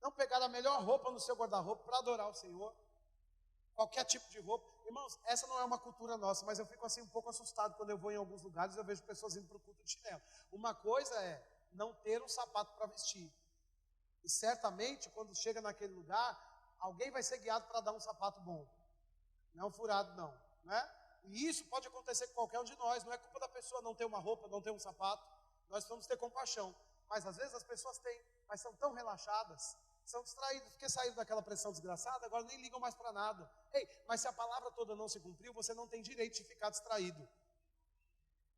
não pegar a melhor roupa no seu guarda-roupa para adorar o Senhor? Qualquer tipo de roupa. Irmãos, essa não é uma cultura nossa, mas eu fico assim um pouco assustado quando eu vou em alguns lugares, eu vejo pessoas indo para o culto de chinelo. Uma coisa é não ter um sapato para vestir. E certamente, quando chega naquele lugar, alguém vai ser guiado para dar um sapato bom. Não furado, não. Né? E isso pode acontecer com qualquer um de nós. Não é culpa da pessoa não ter uma roupa, não ter um sapato. Nós precisamos ter compaixão. Mas às vezes as pessoas têm, mas são tão relaxadas, são distraídos, porque saíram daquela pressão desgraçada, agora nem ligam mais para nada. Ei, mas se a palavra toda não se cumpriu, você não tem direito de ficar distraído.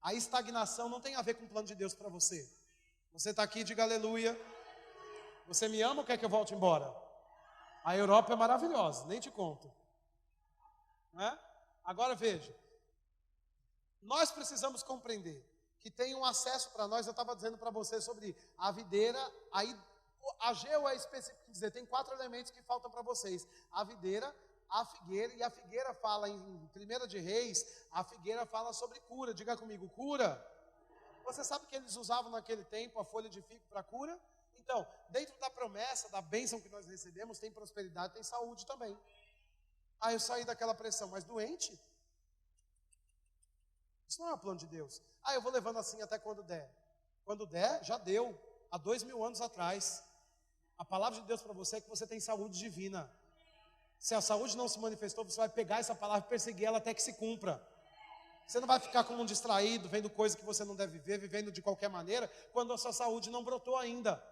A estagnação não tem a ver com o plano de Deus para você. Você está aqui, diga aleluia. Você me ama ou quer que eu volte embora? A Europa é maravilhosa, nem te conto. Né? Agora veja, nós precisamos compreender que tem um acesso para nós. Eu estava dizendo para você sobre a videira, aí Ageu é específico, quer dizer, tem 4 elementos que faltam para vocês: a videira, a figueira, e a figueira fala em 1 de Reis, a figueira fala sobre cura. Diga comigo, cura. Você sabe que eles usavam naquele tempo a folha de figo para cura? Então, dentro da promessa, da bênção que nós recebemos, tem prosperidade, tem saúde também. Eu saí daquela pressão, mas doente? Isso não é o plano de Deus. Eu vou levando assim até quando der. Quando der, já deu. Há 2000 anos atrás. A palavra de Deus para você é que você tem saúde divina. Se a saúde não se manifestou, você vai pegar essa palavra e perseguir ela até que se cumpra. Você não vai ficar como um distraído, vendo coisa que você não deve ver, vivendo de qualquer maneira, quando a sua saúde não brotou ainda.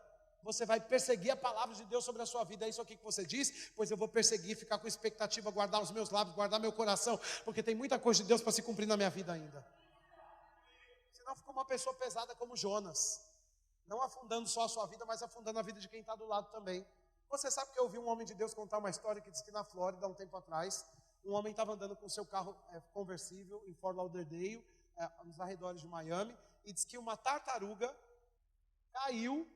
Você vai perseguir a palavra de Deus sobre a sua vida. É isso aqui que você diz? Pois eu vou perseguir, ficar com expectativa, guardar os meus lábios, guardar meu coração, porque tem muita coisa de Deus para se cumprir na minha vida ainda. Senão ficou uma pessoa pesada como Jonas, não afundando só a sua vida, mas afundando a vida de quem está do lado também. Você sabe que eu ouvi um homem de Deus contar uma história que diz que na Flórida, há um tempo atrás, um homem estava andando com seu carro conversível em Fort Lauderdale, nos arredores de Miami, e diz que uma tartaruga caiu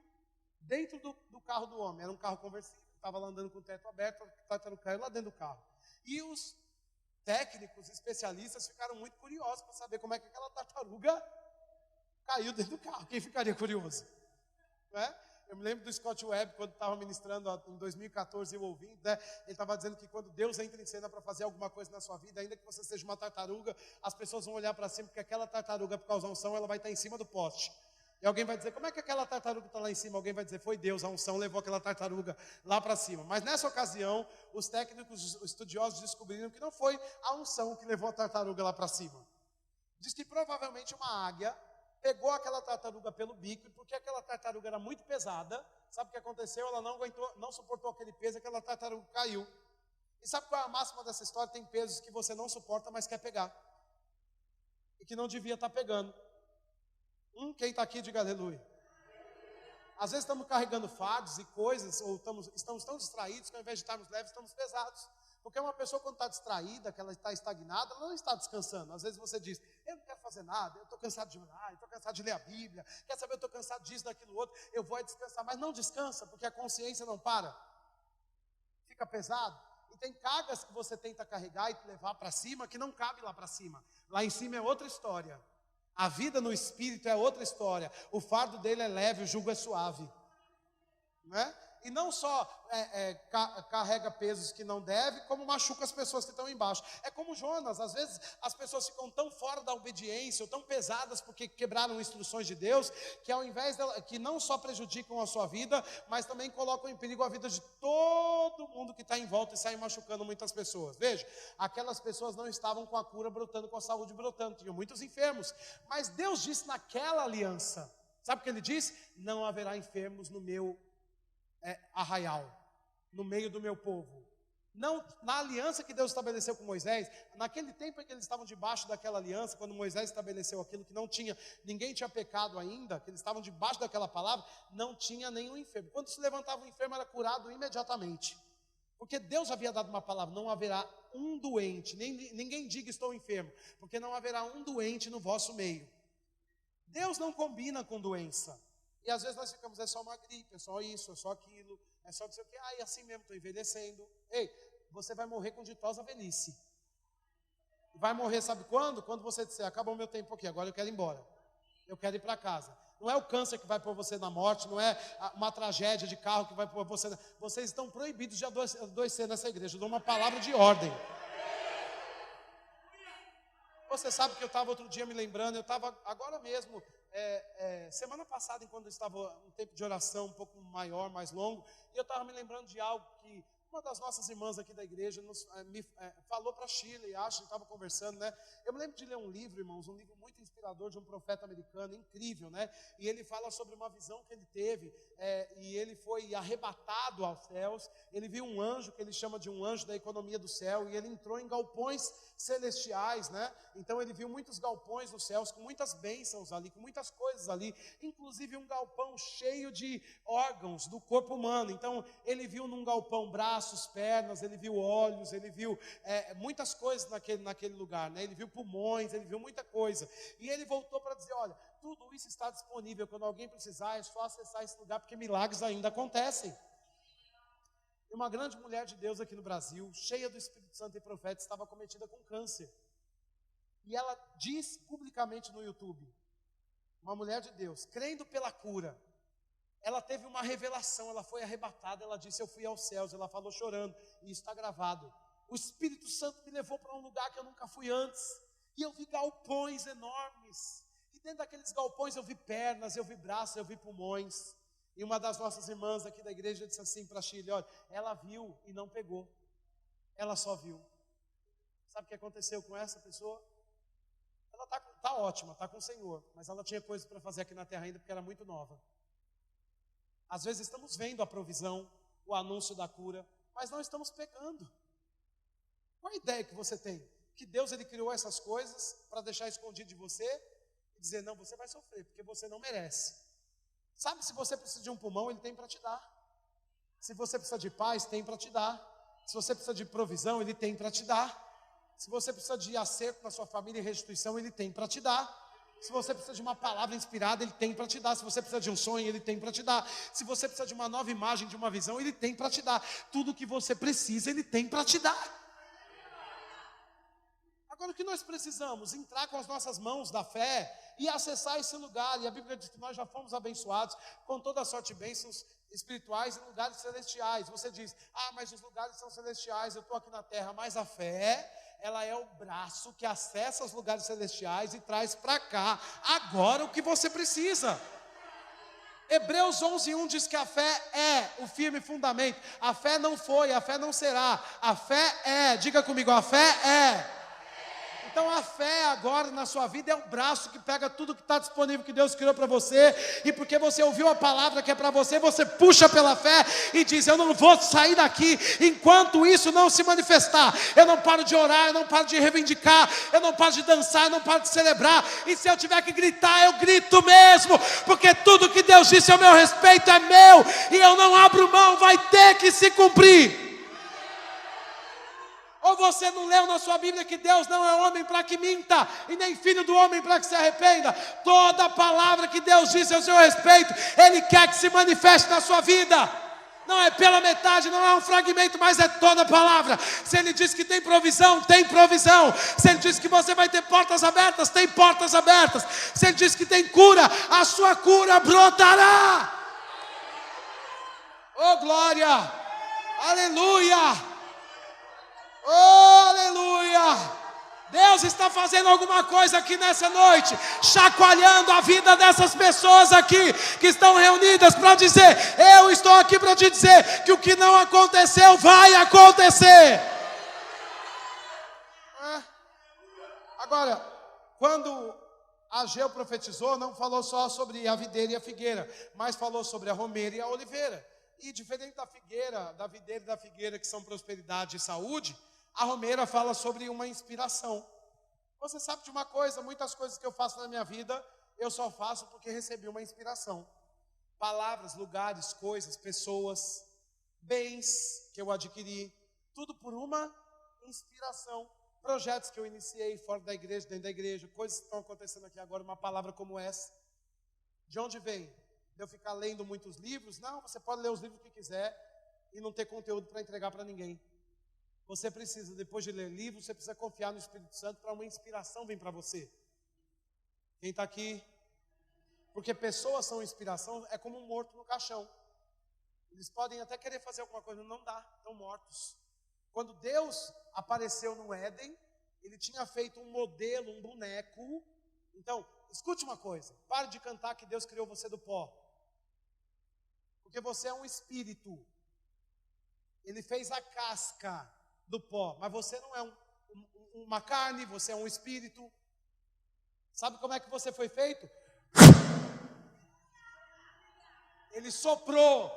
dentro do carro do homem. Era um carro conversível, estava lá andando com o teto aberto, a tartaruga caiu lá dentro do carro. E os técnicos, especialistas, ficaram muito curiosos para saber como é que aquela tartaruga caiu dentro do carro. Quem ficaria curioso? Né? Eu me lembro do Scott Webb, quando estava ministrando em 2014, eu ouvi, né? Ele estava dizendo que quando Deus entra em cena para fazer alguma coisa na sua vida, ainda que você seja uma tartaruga, as pessoas vão olhar para cima, porque aquela tartaruga, por causa da unção, ela vai estar em cima do poste. E alguém vai dizer, como é que aquela tartaruga está lá em cima? Alguém vai dizer, foi Deus, a unção levou aquela tartaruga lá para cima. Mas nessa ocasião, os técnicos, os estudiosos descobriram que não foi a unção que levou a tartaruga lá para cima. Diz que provavelmente uma águia pegou aquela tartaruga pelo bico, e porque aquela tartaruga era muito pesada, sabe o que aconteceu? Ela não aguentou, não suportou aquele peso, aquela tartaruga caiu. E sabe qual é a máxima dessa história? Tem pesos que você não suporta, mas quer pegar. E que não devia estar pegando. Quem está aqui, diga aleluia. Às vezes estamos carregando fardos e coisas, ou estamos tão distraídos que ao invés de estarmos leves, estamos pesados. Porque uma pessoa, quando está distraída, que ela está estagnada, ela não está descansando. Às vezes você diz, eu não quero fazer nada, eu estou cansado de orar, eu estou cansado de ler a Bíblia, quer saber, eu estou cansado disso, daquilo outro, eu vou descansar. Mas não descansa, porque a consciência não para. Fica pesado. E tem cargas que você tenta carregar e levar para cima, que não cabe lá para cima. Lá em cima é outra história. A vida no Espírito é outra história. O fardo dele é leve, o jugo é suave. Não é? E não só carrega pesos que não deve, como machuca as pessoas que estão embaixo. É como Jonas, às vezes as pessoas ficam tão fora da obediência, ou tão pesadas porque quebraram instruções de Deus, que ao invés dela, que não só prejudicam a sua vida, mas também colocam em perigo a vida de todo mundo que está em volta e saem machucando muitas pessoas. Veja, aquelas pessoas não estavam com a cura brotando, com a saúde brotando, tinham muitos enfermos, mas Deus disse naquela aliança, sabe o que ele disse? Não haverá enfermos no meu arraial, no meio do meu povo. Não, na aliança que Deus estabeleceu com Moisés, naquele tempo em que eles estavam debaixo daquela aliança, quando Moisés estabeleceu aquilo que não tinha, ninguém tinha pecado ainda, que eles estavam debaixo daquela palavra, não tinha nenhum enfermo. Quando se levantava um enfermo, era curado imediatamente. Porque Deus havia dado uma palavra, não haverá um doente, ninguém diga estou enfermo, porque não haverá um doente no vosso meio. Deus não combina com doença. E às vezes nós ficamos, é só uma gripe, é só isso, é só aquilo, é só não sei o que, e assim mesmo, estou envelhecendo. Ei, você vai morrer com ditosa velhice. Vai morrer, sabe quando? Quando você disser, acabou o meu tempo aqui, agora eu quero ir embora. Eu quero ir para casa. Não é o câncer que vai pôr você na morte, não é uma tragédia de carro que vai pôr você na... Vocês estão proibidos de adoecer nessa igreja. Eu dou uma palavra de ordem. Você sabe que eu estava outro dia me lembrando, eu estava agora mesmo, semana passada, enquanto eu estava um tempo de oração um pouco maior, mais longo, e eu estava me lembrando de algo que uma das nossas irmãs aqui da igreja me falou para Shirley, acho que estava conversando, né? Eu me lembro de ler um livro, irmãos, um livro muito inspirador de um profeta americano, incrível, né? E ele fala sobre uma visão que ele teve, e ele foi arrebatado aos céus, ele viu um anjo, que ele chama de um anjo da economia do céu, e ele entrou em galpões celestiais, né? Então ele viu muitos galpões nos céus, com muitas bênçãos ali, com muitas coisas ali, inclusive um galpão cheio de órgãos do corpo humano. Então ele viu num galpão braços, pernas, ele viu olhos, ele viu muitas coisas naquele lugar, né? Ele viu pulmões, ele viu muita coisa, e ele voltou para dizer, olha, tudo isso está disponível, quando alguém precisar é só acessar esse lugar, porque milagres ainda acontecem. Uma grande mulher de Deus aqui no Brasil, cheia do Espírito Santo e profeta, estava cometida com câncer. E ela diz publicamente no YouTube, uma mulher de Deus, crendo pela cura, ela teve uma revelação, ela foi arrebatada, ela disse, eu fui aos céus, ela falou chorando, e isso está gravado. O Espírito Santo me levou para um lugar que eu nunca fui antes, e eu vi galpões enormes, e dentro daqueles galpões eu vi pernas, eu vi braços, eu vi pulmões. E uma das nossas irmãs aqui da igreja disse assim para a Shirley, olha, ela viu e não pegou, ela só viu. Sabe o que aconteceu com essa pessoa? Ela tá ótima, está com o Senhor, mas ela tinha coisas para fazer aqui na terra ainda porque era muito nova. Às vezes estamos vendo a provisão, o anúncio da cura, mas não estamos pegando. Qual a ideia que você tem? Que Deus ele criou essas coisas para deixar escondido de você e dizer, não, você vai sofrer, porque você não merece. Sabe, se você precisa de um pulmão, ele tem para te dar. Se você precisa de paz, tem para te dar. Se você precisa de provisão, ele tem para te dar. Se você precisa de acerto na sua família e restituição, ele tem para te dar. Se você precisa de uma palavra inspirada, ele tem para te dar. Se você precisa de um sonho, ele tem para te dar. Se você precisa de uma nova imagem, de uma visão, ele tem para te dar. Tudo que você precisa, ele tem para te dar. Agora o que nós precisamos? Entrar com as nossas mãos da fé e acessar esse lugar. E a Bíblia diz que nós já fomos abençoados com toda a sorte de bênçãos espirituais em lugares celestiais. Você diz, mas os lugares são celestiais, eu estou aqui na terra. Mas a fé, ela é o braço que acessa os lugares celestiais e traz para cá agora o que você precisa. Hebreus 11:1 diz que a fé é o firme fundamento. A fé não foi, a fé não será. A fé é, diga comigo, a fé é. Então a fé agora na sua vida é o braço que pega tudo que está disponível, que Deus criou para você, e porque você ouviu a palavra que é para você, você puxa pela fé e diz, eu não vou sair daqui enquanto isso não se manifestar. Eu não paro de orar, eu não paro de reivindicar, eu não paro de dançar, eu não paro de celebrar, e se eu tiver que gritar, eu grito mesmo, porque tudo que Deus disse ao meu respeito é meu, e eu não abro mão, vai ter que se cumprir. Ou você não leu na sua Bíblia que Deus não é homem para que minta, e nem filho do homem para que se arrependa? Toda palavra que Deus disse ao seu respeito, Ele quer que se manifeste na sua vida. Não é pela metade, não é um fragmento, mas é toda a palavra. Se Ele diz que tem provisão, tem provisão. Se Ele diz que você vai ter portas abertas, tem portas abertas. Se Ele diz que tem cura, a sua cura brotará. Oh, glória! Aleluia! Oh, aleluia! Deus está fazendo alguma coisa aqui nessa noite, chacoalhando a vida dessas pessoas aqui, que estão reunidas para dizer, eu estou aqui para te dizer, que o que não aconteceu, vai acontecer. Agora, quando Ageu profetizou, não falou só sobre a videira e a figueira, mas falou sobre a romeira e a oliveira. E diferente da figueira, da videira e da figueira, que são prosperidade e saúde, a romeira fala sobre uma inspiração. Você sabe de uma coisa, muitas coisas que eu faço na minha vida, eu só faço porque recebi uma inspiração. Palavras, lugares, coisas, pessoas, bens que eu adquiri, tudo por uma inspiração. Projetos que eu iniciei fora da igreja, dentro da igreja, coisas que estão acontecendo aqui agora, uma palavra como essa. De onde vem? De eu ficar lendo muitos livros? Não, você pode ler os livros que quiser e não ter conteúdo para entregar para ninguém. Você precisa, depois de ler livros, você precisa confiar no Espírito Santo para uma inspiração vir para você. Quem está aqui? Porque pessoas são inspiração, é como um morto no caixão. Eles podem até querer fazer alguma coisa, não dá, estão mortos. Quando Deus apareceu no Éden, Ele tinha feito um modelo, um boneco. Então, escute uma coisa, pare de cantar que Deus criou você do pó. Porque você é um espírito. Ele fez a casca do pó, mas você não é uma carne, você é um espírito. Sabe como é que você foi feito? Ele soprou,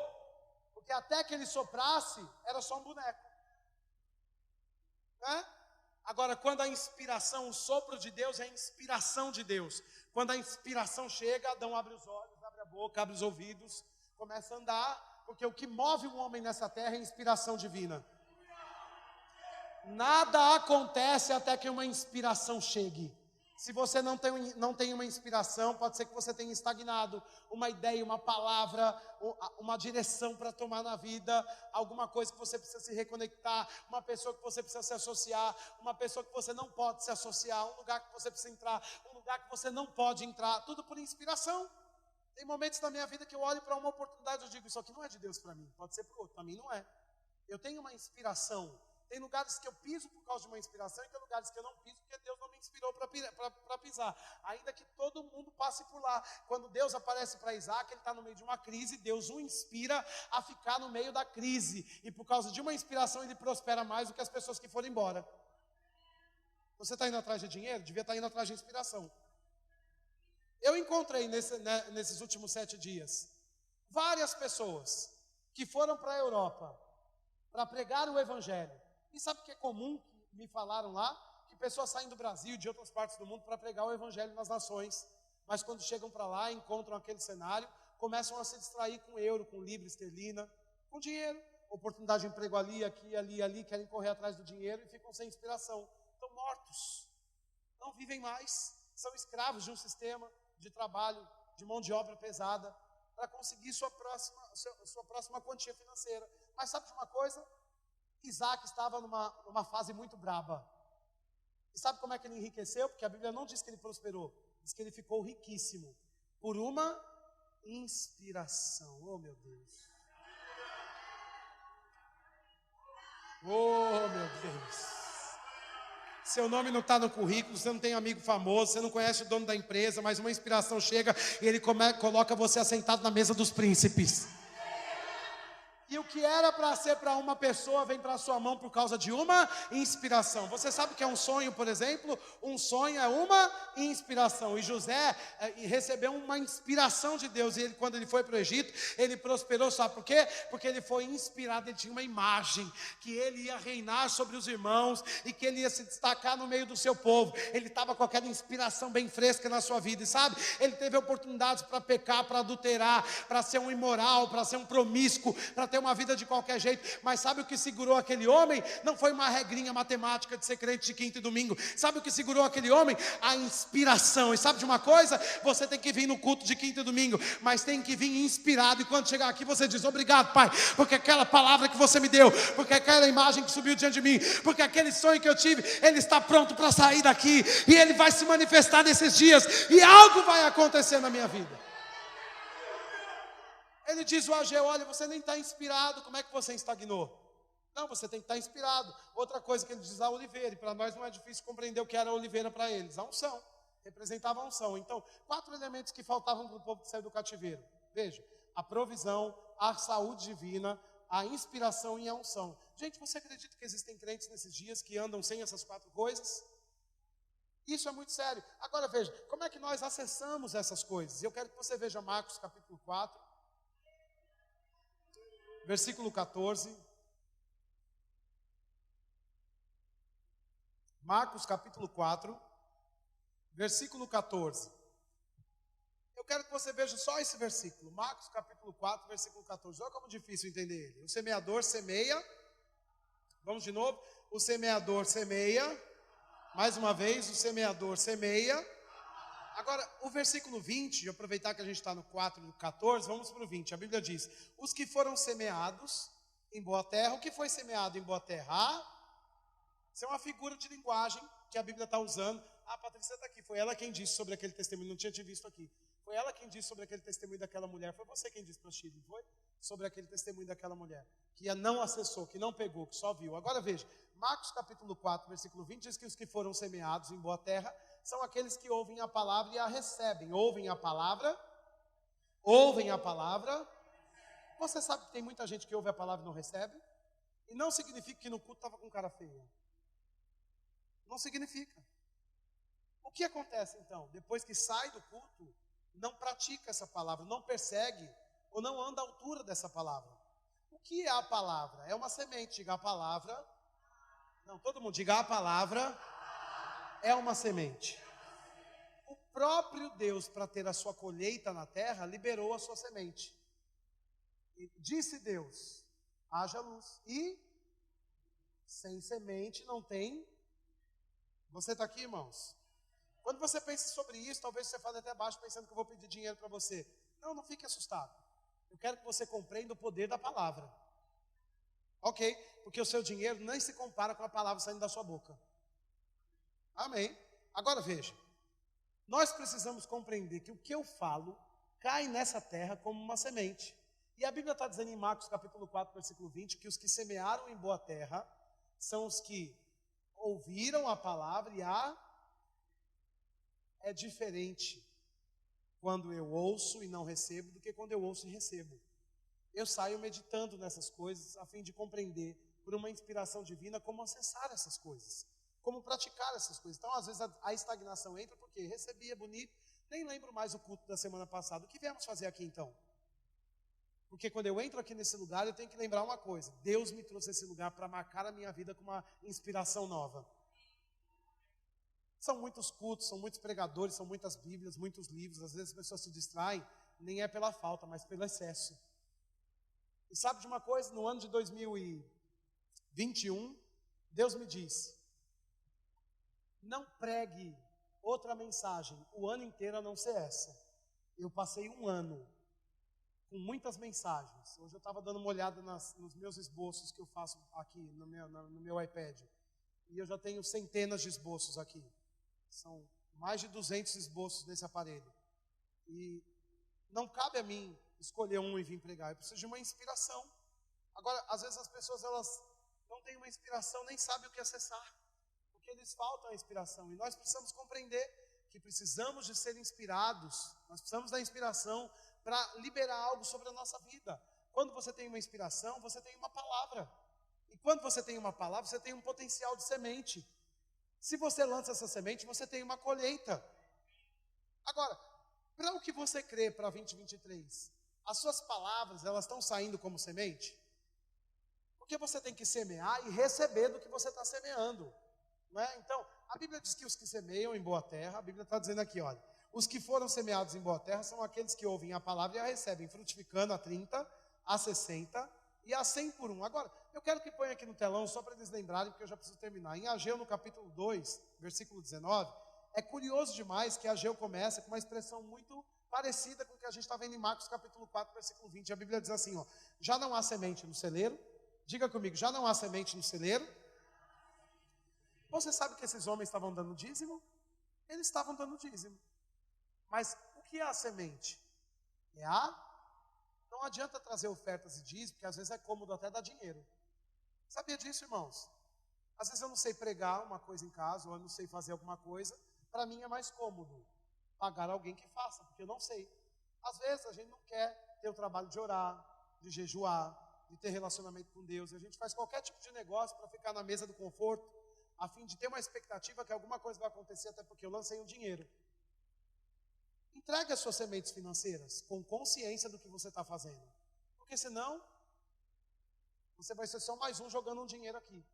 porque até que ele soprasse, era só um boneco, né? Agora, quando a inspiração, o sopro de Deus é a inspiração de Deus. Quando a inspiração chega, Adão abre os olhos, abre a boca, abre os ouvidos, começa a andar, porque o que move o homem nessa terra é a inspiração divina. Nada acontece até que uma inspiração chegue. Se você não tem uma inspiração, pode ser que você tenha estagnado, uma ideia, uma palavra, uma direção para tomar na vida, alguma coisa que você precisa se reconectar, uma pessoa que você precisa se associar, uma pessoa que você não pode se associar, um lugar que você precisa entrar, um lugar que você não pode entrar, tudo por inspiração. Tem momentos na minha vida que eu olho para uma oportunidade e digo, isso aqui não é de Deus para mim, pode ser para o outro, para mim não é. Eu tenho uma inspiração. Tem lugares que eu piso por causa de uma inspiração e tem lugares que eu não piso porque Deus não me inspirou para pisar. Ainda que todo mundo passe por lá. Quando Deus aparece para Isaac, ele está no meio de uma crise, Deus o inspira a ficar no meio da crise. E por causa de uma inspiração ele prospera mais do que as pessoas que foram embora. Você está indo atrás de dinheiro? Devia estar indo atrás de inspiração. Eu encontrei nesses últimos 7 dias várias pessoas que foram para a Europa para pregar o Evangelho. E sabe o que é comum que me falaram lá? Que pessoas saem do Brasil e de outras partes do mundo para pregar o Evangelho nas nações. Mas quando chegam para lá, encontram aquele cenário, começam a se distrair com euro, com libra esterlina, com dinheiro. Oportunidade de emprego ali, aqui, ali, querem correr atrás do dinheiro e ficam sem inspiração. Estão mortos, não vivem mais, são escravos de um sistema de trabalho, de mão de obra pesada, para conseguir sua próxima quantia financeira. Mas sabe de uma coisa? Isaac estava numa fase muito braba. E sabe como é que ele enriqueceu? Porque a Bíblia não diz que ele prosperou, diz que ele ficou riquíssimo por uma inspiração. Oh, meu Deus. Oh, meu Deus. Seu nome não está no currículo, você não tem amigo famoso, você não conhece o dono da empresa, mas uma inspiração chega e ele coloca você assentado na mesa dos príncipes. E o que era para ser para uma pessoa vem para a sua mão por causa de uma inspiração. Você sabe o que é um sonho, por exemplo? Um sonho é uma inspiração. E José recebeu uma inspiração de Deus. E quando ele foi para o Egito, ele prosperou. Sabe por quê? Porque ele foi inspirado, ele tinha uma imagem que ele ia reinar sobre os irmãos e que ele ia se destacar no meio do seu povo. Ele estava com aquela inspiração bem fresca na sua vida. E sabe, ele teve oportunidades para pecar, para adulterar, para ser um imoral, para ser um promíscuo, para ter uma vida de qualquer jeito, mas sabe o que segurou aquele homem? Não foi uma regrinha matemática de ser crente de quinta e domingo. Sabe o que segurou aquele homem? A inspiração. E sabe de uma coisa? Você tem que vir no culto de quinta e domingo, mas tem que vir inspirado, e quando chegar aqui você diz, obrigado, Pai, porque aquela palavra que você me deu, porque aquela imagem que subiu diante de mim, porque aquele sonho que eu tive, ele está pronto para sair daqui, e ele vai se manifestar nesses dias, e algo vai acontecer na minha vida. Ele diz o Ageu, olha, você nem está inspirado, como é que você estagnou? Não, você tem que estar inspirado. Outra coisa que ele diz, a oliveira, e para nós não é difícil compreender o que era a oliveira para eles, a unção, representava a unção. Então, 4 elementos que faltavam para o povo que saiu do cativeiro. Veja, a provisão, a saúde divina, a inspiração e a unção. Gente, você acredita que existem crentes nesses dias que andam sem essas 4 coisas? Isso é muito sério. Agora veja, como é que nós acessamos essas coisas? Eu quero que você veja Marcos capítulo 4, versículo 14. Marcos capítulo 4, versículo 14. Eu quero que você veja só esse versículo. Marcos capítulo 4, versículo 14. Olha como difícil entender ele. O semeador semeia. Vamos de novo. O semeador semeia. Mais uma vez, o semeador semeia. Agora, o versículo 20, de aproveitar que a gente está no 4 e no 14, vamos para o 20. A Bíblia diz, os que foram semeados em boa terra. O que foi semeado em boa terra? Isso é uma figura de linguagem que a Bíblia está usando. A Patrícia está aqui, foi ela quem disse sobre aquele testemunho, não tinha te visto aqui. Foi ela quem disse sobre aquele testemunho daquela mulher. Foi você quem disse para o Chile, foi? Sobre aquele testemunho daquela mulher. Que não acessou, que não pegou, que só viu. Agora veja, Marcos capítulo 4, versículo 20, diz que os que foram semeados em boa terra são aqueles que ouvem a palavra e a recebem. Ouvem a palavra. Você sabe que tem muita gente que ouve a palavra e não recebe? E não significa que no culto estava com cara feia. Não significa. O que acontece então? Depois que sai do culto, não pratica essa palavra, não persegue ou não anda à altura dessa palavra. O que é a palavra? É uma semente. Diga a palavra. Não, todo mundo diga a palavra. É uma semente. O próprio Deus, para ter a sua colheita na terra, liberou a sua semente. E disse Deus, haja luz. E sem semente não tem. Você está aqui, irmãos? Quando você pensa sobre isso, talvez você fale até baixo pensando que eu vou pedir dinheiro para você. Não fique assustado. Eu quero que você compreenda o poder da palavra. Ok? Porque o seu dinheiro nem se compara com a palavra saindo da sua boca. Amém? Agora veja. Nós precisamos compreender que o que eu falo cai nessa terra como uma semente. E a Bíblia está dizendo em Marcos capítulo 4, versículo 20, que os que semearam em boa terra são os que ouviram a palavra e é diferente quando eu ouço e não recebo do que quando eu ouço e recebo. Eu saio meditando nessas coisas a fim de compreender por uma inspiração divina como acessar essas coisas, como praticar essas coisas. Então, às vezes, a estagnação entra porque recebi, é bonito, nem lembro mais o culto da semana passada. O que viemos fazer aqui então? Porque quando eu entro aqui nesse lugar, eu tenho que lembrar uma coisa. Deus me trouxe esse lugar para marcar a minha vida com uma inspiração nova. São muitos cultos, são muitos pregadores, são muitas bíblias, muitos livros. Às vezes as pessoas se distraem, nem é pela falta, mas pelo excesso. E sabe de uma coisa? No ano de 2021, Deus me disse, não pregue outra mensagem o ano inteiro a não ser essa. Eu passei um ano com muitas mensagens. Hoje eu estava dando uma olhada nos meus esboços que eu faço aqui no meu iPad. E eu já tenho centenas de esboços aqui. São mais de 200 esboços nesse aparelho. E não cabe a mim escolher um e vir pregar. Eu preciso de uma inspiração. Agora, às vezes as pessoas elas não têm uma inspiração, nem sabem o que acessar. Porque eles faltam a inspiração. E nós precisamos compreender que precisamos de ser inspirados. Nós precisamos da inspiração para liberar algo sobre a nossa vida. Quando você tem uma inspiração, você tem uma palavra. E quando você tem uma palavra, você tem um potencial de semente. Se você lança essa semente, você tem uma colheita. Agora, para o que você crê para 2023, as suas palavras, elas estão saindo como semente? Porque você tem que semear e receber do que você está semeando. Não é? Então, a Bíblia diz que os que semeiam em boa terra, a Bíblia está dizendo aqui, olha, os que foram semeados em boa terra são aqueles que ouvem a palavra e a recebem, frutificando a 30, a 60 e a 100 por 1. Agora, eu quero que ponha aqui no telão, só para eles lembrarem, porque eu já preciso terminar. Em Ageu, no capítulo 2, versículo 19, é curioso demais que Ageu começa com uma expressão muito parecida com o que a gente está vendo em Marcos, capítulo 4, versículo 20. A Bíblia diz assim, ó, já não há semente no celeiro. Diga comigo, já não há semente no celeiro. Você sabe que esses homens estavam dando dízimo? Eles estavam dando dízimo. Mas o que é a semente? Não adianta trazer ofertas e dízimos, porque às vezes é cômodo até dar dinheiro. Sabia disso, irmãos? Às vezes eu não sei pregar uma coisa em casa, ou eu não sei fazer alguma coisa. Para mim é mais cômodo pagar alguém que faça, porque eu não sei. Às vezes a gente não quer ter o trabalho de orar, de jejuar, de ter relacionamento com Deus. A gente faz qualquer tipo de negócio para ficar na mesa do conforto, a fim de ter uma expectativa que alguma coisa vai acontecer, até porque eu lancei um dinheiro. Entregue as suas sementes financeiras com consciência do que você está fazendo. Porque senão, você vai ser só mais um jogando um dinheiro aqui.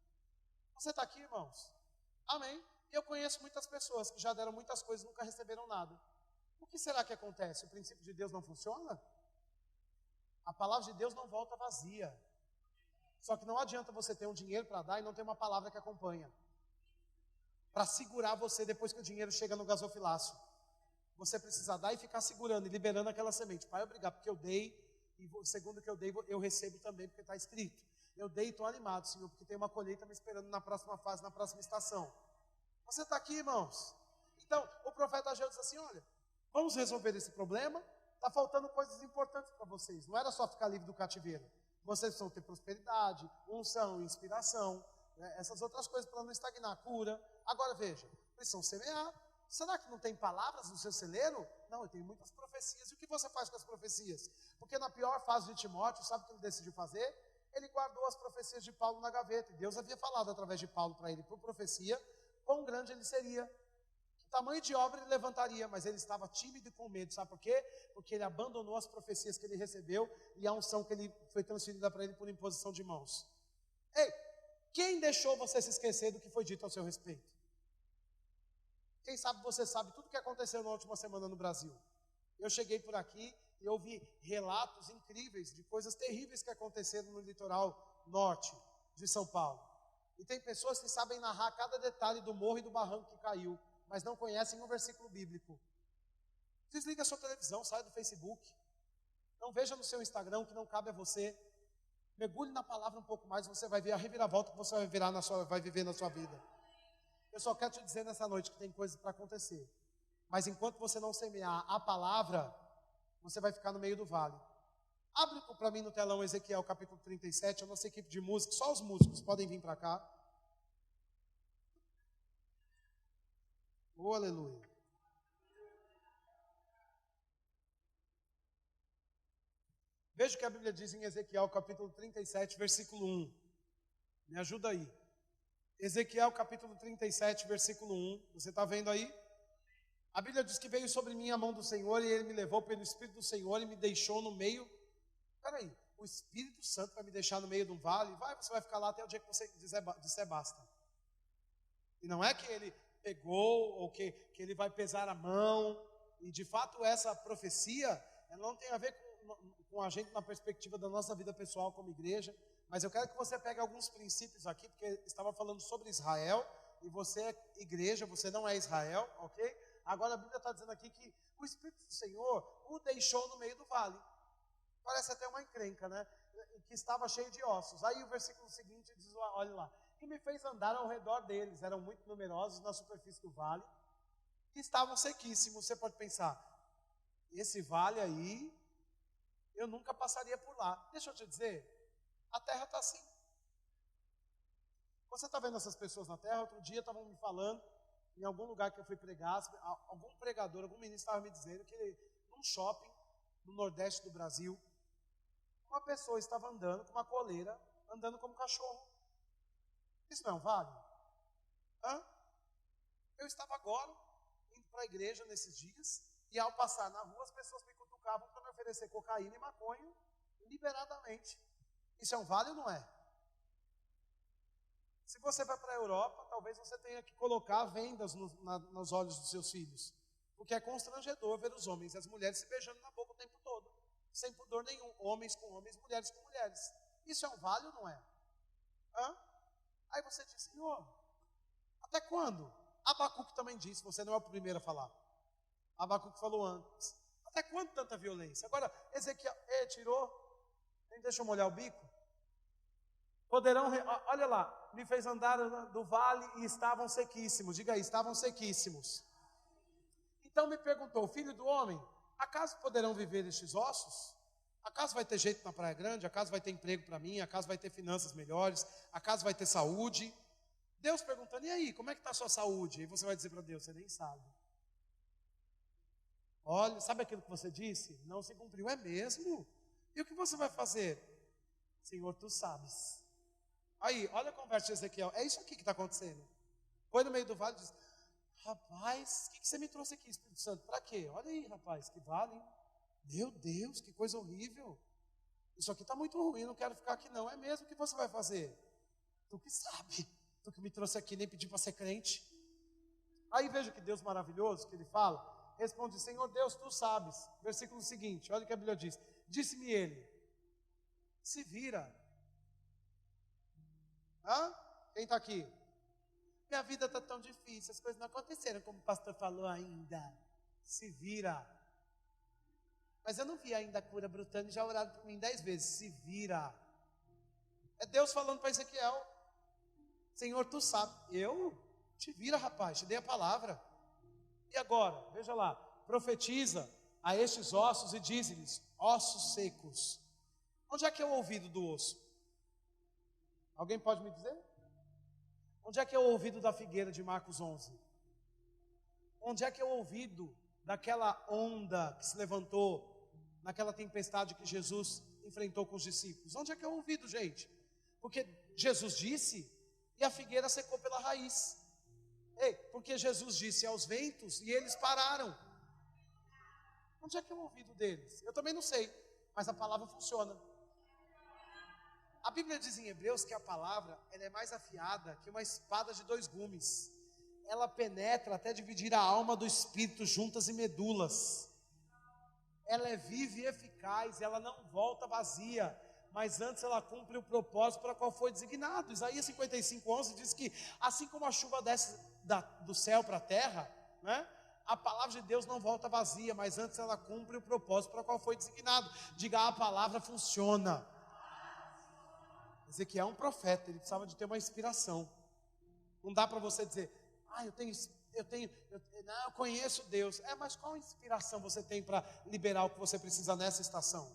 Você está aqui, irmãos? Amém? E eu conheço muitas pessoas que já deram muitas coisas e nunca receberam nada. O que será que acontece? O princípio de Deus não funciona? A palavra de Deus não volta vazia. Só que não adianta você ter um dinheiro para dar e não ter uma palavra que acompanha. Para segurar você depois que o dinheiro chega no gasofilácio. Você precisa dar e ficar segurando e liberando aquela semente. Pai, obrigado, porque eu dei, e segundo que eu dei, eu recebo também, porque está escrito. Eu dei e estou animado, Senhor, porque tem uma colheita me esperando na próxima fase, na próxima estação. Você está aqui, irmãos? Então, o profeta Ageu diz assim, olha, vamos resolver esse problema. Está faltando coisas importantes para vocês. Não era só ficar livre do cativeiro. Vocês precisam ter prosperidade, unção, inspiração, né? Essas outras coisas para não estagnar, cura. Agora veja, precisam semear. Será que não tem palavras no seu celeiro? Não, eu tenho muitas profecias. E o que você faz com as profecias? Porque na pior fase de Timóteo, sabe o que ele decidiu fazer? Ele guardou as profecias de Paulo na gaveta. E Deus havia falado através de Paulo para ele, por profecia, quão grande ele seria. Que tamanho de obra ele levantaria. Mas ele estava tímido e com medo. Sabe por quê? Porque ele abandonou as profecias que ele recebeu e a unção que ele foi transferida para ele por imposição de mãos. Ei, quem deixou você se esquecer do que foi dito ao seu respeito? Quem sabe você sabe tudo o que aconteceu na última semana no Brasil. Eu cheguei por aqui e ouvi relatos incríveis de coisas terríveis que aconteceram no litoral norte de São Paulo. E tem pessoas que sabem narrar cada detalhe do morro e do barranco que caiu, mas não conhecem um versículo bíblico. Desliga a sua televisão, sai do Facebook. Não veja no seu Instagram que não cabe a você. Mergulhe na palavra um pouco mais, você vai ver a reviravolta que você vai viver na sua vida. Eu só quero te dizer nessa noite que tem coisas para acontecer. Mas enquanto você não semear a palavra, você vai ficar no meio do vale. Abre para mim no telão Ezequiel capítulo 37, a nossa equipe de música, só os músicos podem vir para cá. Oh, aleluia. Veja o que a Bíblia diz em Ezequiel capítulo 37, versículo 1. Me ajuda aí. Ezequiel capítulo 37, versículo 1. Você está vendo aí? A Bíblia diz que veio sobre mim a mão do Senhor e Ele me levou pelo Espírito do Senhor e me deixou no meio. Espera aí, o Espírito Santo vai me deixar no meio de um vale? Você vai ficar lá até o dia que você disser basta. E não é que Ele pegou ou que Ele vai pesar a mão. E de fato essa profecia, ela não tem a ver com a gente na perspectiva da nossa vida pessoal como igreja. Mas eu quero que você pegue alguns princípios aqui, porque estava falando sobre Israel, e você é igreja, você não é Israel, ok? Agora a Bíblia está dizendo aqui que o Espírito do Senhor o deixou no meio do vale. Parece até uma encrenca, né? Que estava cheio de ossos. Aí o versículo seguinte diz, olha lá, e me fez andar ao redor deles, eram muito numerosos na superfície do vale, e estavam sequíssimos. Você pode pensar, esse vale aí, eu nunca passaria por lá. Deixa eu te dizer, a terra está assim. Você está vendo essas pessoas na terra? Outro dia estavam me falando, em algum lugar que eu fui pregar, algum pregador, algum ministro estava me dizendo que num shopping, no nordeste do Brasil, uma pessoa estava andando com uma coleira, andando como cachorro. Isso não é um vale? Hã? Eu estava agora, indo para a igreja nesses dias, e ao passar na rua, as pessoas me cutucavam para me oferecer cocaína e maconha, liberadamente. Isso é um vale ou não é? Se você vai para a Europa, talvez você tenha que colocar vendas nos olhos dos seus filhos. Porque é constrangedor ver os homens e as mulheres se beijando na boca o tempo todo. Sem pudor nenhum. Homens com homens, mulheres com mulheres. Isso é um vale ou não é? Hã? Aí você diz, Senhor, até quando? Abacuque também disse, você não é o primeiro a falar. Abacuque falou antes. Até quando tanta violência? Agora, Ezequiel, tirou... Deixa eu molhar o bico. Poderão, olha lá, me fez andar do vale e estavam sequíssimos. Diga aí, estavam sequíssimos. Então me perguntou, filho do homem, acaso poderão viver estes ossos? Acaso vai ter jeito na Praia Grande? Acaso vai ter emprego para mim? Acaso vai ter finanças melhores? Acaso vai ter saúde? Deus perguntando, e aí, como é que está a sua saúde? E você vai dizer para Deus, você nem sabe. Olha, sabe aquilo que você disse? Não se cumpriu, é mesmo? E o que você vai fazer? Senhor, tu sabes. Aí, olha a conversa de Ezequiel, é isso aqui que está acontecendo. Foi no meio do vale e disse, rapaz, o que você me trouxe aqui, Espírito Santo? Para quê? Olha aí, rapaz, que vale, hein? Meu Deus, que coisa horrível. Isso aqui está muito ruim, não quero ficar aqui não. É mesmo, o que você vai fazer? Tu que sabe. Tu que me trouxe aqui, nem pedi para ser crente. Aí veja que Deus maravilhoso, que ele fala. Responde, Senhor Deus, tu sabes. Versículo seguinte, olha o que a Bíblia diz. Disse-me ele, se vira. Hã? Quem está aqui? Minha vida está tão difícil, as coisas não aconteceram como o pastor falou ainda. Se vira. Mas eu não vi ainda a cura brotando e já oraram por mim 10 vezes. Se vira. É Deus falando para Ezequiel. Senhor, tu sabe. Eu? Te vira, rapaz, te dei a palavra. E agora, veja lá. Profetiza a estes ossos e diz-lhes, ossos secos. Onde é que é o ouvido do osso? Alguém pode me dizer? Onde é que é o ouvido da figueira de Marcos 11? Onde é que é o ouvido daquela onda que se levantou naquela tempestade que Jesus enfrentou com os discípulos? Onde é que é o ouvido, gente? Porque Jesus disse e a figueira secou pela raiz. Ei, porque Jesus disse aos ventos e eles pararam. Onde é que é o ouvido deles? Eu também não sei, mas a palavra funciona. A Bíblia diz em Hebreus que a palavra ela é mais afiada que uma espada de 2 gumes. Ela penetra até dividir a alma do espírito, juntas e medulas. Ela é viva e eficaz, ela não volta vazia, mas antes ela cumpre o propósito para qual foi designado. Isaías 55:11 diz que assim como a chuva desce do céu para a terra, né, a palavra de Deus não volta vazia, mas antes ela cumpre o propósito para qual foi designado. Diga, a palavra funciona. Ezequiel é um profeta, ele precisava de ter uma inspiração. Não dá para você dizer, eu conheço Deus. Mas qual inspiração você tem para liberar o que você precisa nessa estação?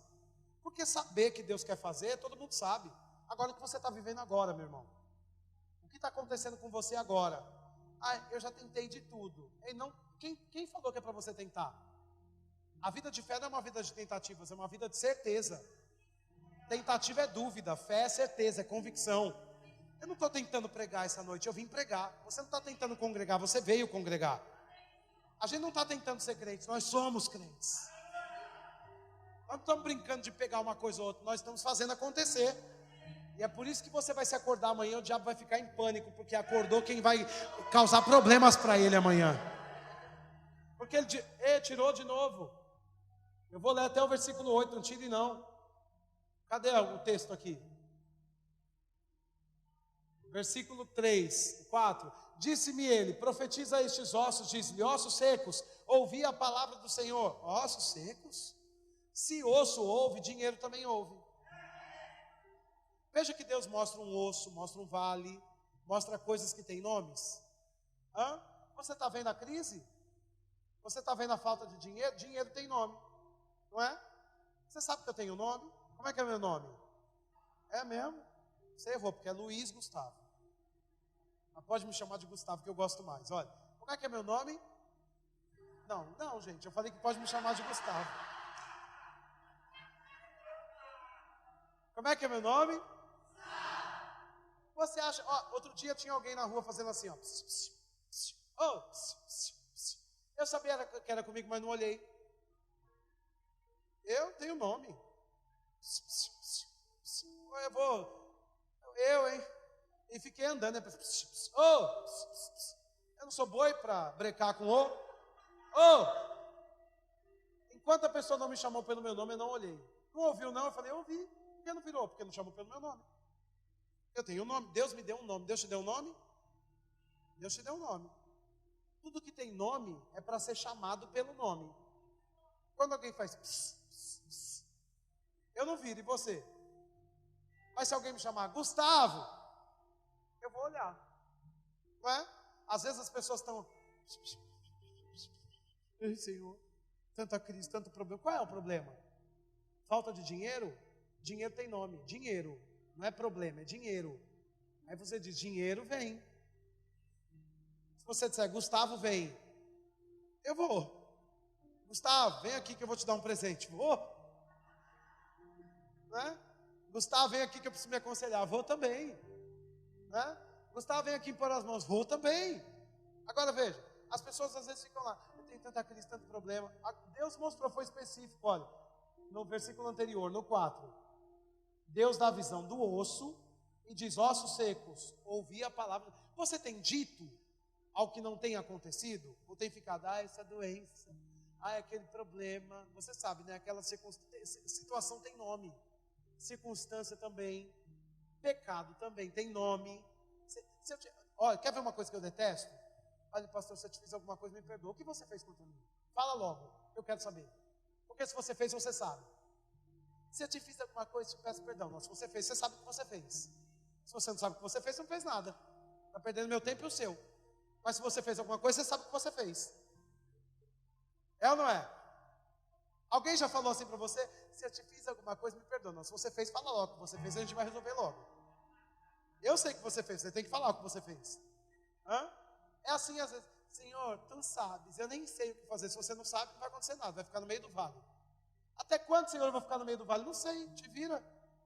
Porque saber que Deus quer fazer, todo mundo sabe. Agora o que você está vivendo agora, meu irmão? O que está acontecendo com você agora? Eu já tentei de tudo. Quem falou que é para você tentar? A vida de fé não é uma vida de tentativas, é uma vida de certeza. Tentativa é dúvida, fé é certeza, é convicção. Eu não estou tentando pregar essa noite, eu vim pregar. Você não está tentando congregar, você veio congregar. A gente não está tentando ser crentes, nós somos crentes. Nós não estamos brincando de pegar uma coisa ou outra, nós estamos fazendo acontecer. E é por isso que você vai se acordar amanhã, o diabo vai ficar em pânico, porque acordou quem vai causar problemas para ele amanhã. Porque ele tirou de novo. Eu vou ler até o versículo 8, não tire não. Cadê o texto aqui? Versículo 3, 4. Disse-me ele, profetiza a estes ossos, diz-lhe, ossos secos, ouvi a palavra do Senhor. Ossos secos? Se osso ouve, dinheiro também ouve. Veja que Deus mostra um osso, mostra um vale, mostra coisas que têm nomes. Você está vendo a crise? Você está vendo a falta de dinheiro? Dinheiro tem nome, não é? Você sabe que eu tenho nome? Como é que é meu nome? É mesmo? Você errou, porque é Luiz Gustavo. Mas pode me chamar de Gustavo, que eu gosto mais. Olha, como é que é meu nome? Não, gente, eu falei que pode me chamar de Gustavo. Como é que é meu nome? Você acha, outro dia tinha alguém na rua fazendo assim, eu sabia que era comigo, mas não olhei. Eu tenho nome. Hein? E fiquei andando, né? Eu não sou boi para brecar com o. Enquanto a pessoa não me chamou pelo meu nome, eu não olhei. Não ouviu não? Eu falei, eu ouvi. Por que não virou? Porque não chamou pelo meu nome. Eu tenho um nome, Deus me deu um nome. Deus te deu um nome? Deus te deu um nome. Tudo que tem nome é para ser chamado pelo nome. Quando alguém faz eu não viro, e você? Mas se alguém me chamar Gustavo, eu vou olhar. Não é? Às vezes as pessoas estão, ei Senhor, tanta crise, tanto problema. Qual é o problema? Falta de dinheiro? Dinheiro tem nome, dinheiro. Não é problema, é dinheiro. Aí você diz, dinheiro vem. Se você disser, Gustavo vem, eu vou. Gustavo, vem aqui que eu vou te dar um presente. Vou. Né? Gustavo, vem aqui que eu preciso me aconselhar. Vou também. Né? Gustavo, vem aqui impor as mãos. Vou também. Agora veja, as pessoas às vezes ficam lá, eu tenho tanta crise, tanto problema. Deus mostrou, foi específico, olha, no versículo anterior, no 4. Deus dá a visão do osso e diz, ossos secos, ouvi a palavra. Você tem dito ao que não tem acontecido? Ou tem ficado, essa doença, aquele problema. Você sabe, né? Aquela situação tem nome. Circunstância também. Pecado também tem nome. Olha, quer ver uma coisa que eu detesto? Olha, pastor, se eu te fiz alguma coisa, me perdoa. O que você fez contra mim? Fala logo, eu quero saber. Porque se você fez, você sabe. Se eu te fiz alguma coisa, eu te peço perdão. Não, se você fez, você sabe o que você fez. Se você não sabe o que você fez, você não fez nada. Está perdendo meu tempo e o seu. Mas se você fez alguma coisa, você sabe o que você fez. É ou não é? Alguém já falou assim para você? Se eu te fiz alguma coisa, me perdoa. Não, se você fez, fala logo o que você fez, a gente vai resolver logo. Eu sei o que você fez, você tem que falar o que você fez. É assim às vezes, Senhor, tu sabes, eu nem sei o que fazer. Se você não sabe, não vai acontecer nada, vai ficar no meio do vale. Até quando, Senhor, eu vou ficar no meio do vale? Não sei, te vira.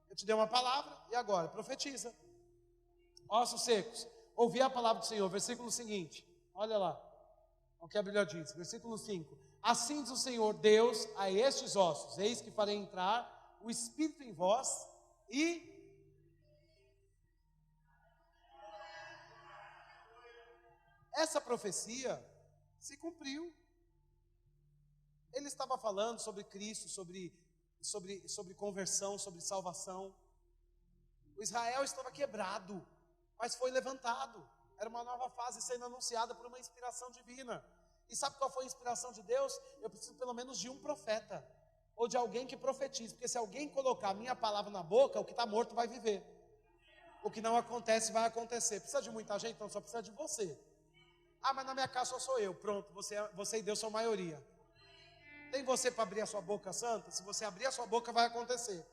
Eu te dei uma palavra, e agora? Profetiza. Ossos secos, ouvi a palavra do Senhor. Versículo seguinte, olha lá, o que a Bíblia diz, versículo 5. Assim diz o Senhor Deus a estes ossos, eis que farei entrar o Espírito em vós, e essa profecia se cumpriu. Ele estava falando sobre Cristo, sobre conversão, sobre salvação. O Israel estava quebrado, mas foi levantado. Era uma nova fase sendo anunciada por uma inspiração divina. E sabe qual foi a inspiração de Deus? Eu preciso pelo menos de um profeta, ou de alguém que profetize. Porque se alguém colocar a minha palavra na boca, o que está morto vai viver. O que não acontece vai acontecer. Precisa de muita gente? Não, só precisa de você. Mas na minha casa só sou eu. Pronto, você e Deus são maioria. Tem você para abrir a sua boca, santa? Se você abrir a sua boca, vai acontecer.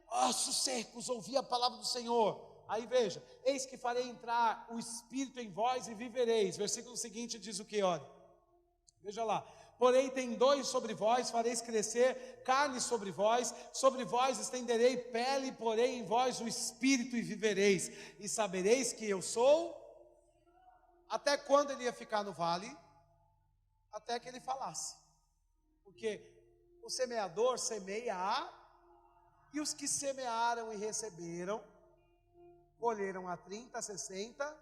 Ossos secos, ouvi a palavra do Senhor. Aí veja, eis que farei entrar o Espírito em vós e vivereis. Versículo seguinte diz o que? Olha, veja lá. Porém tendões sobre vós, fareis crescer carne sobre vós estenderei pele, porém em vós o Espírito e vivereis. E sabereis que eu sou. Até quando ele ia ficar no vale? Até que ele falasse. Porque o semeador semeia e os que semearam e receberam, colheram a 30, 60.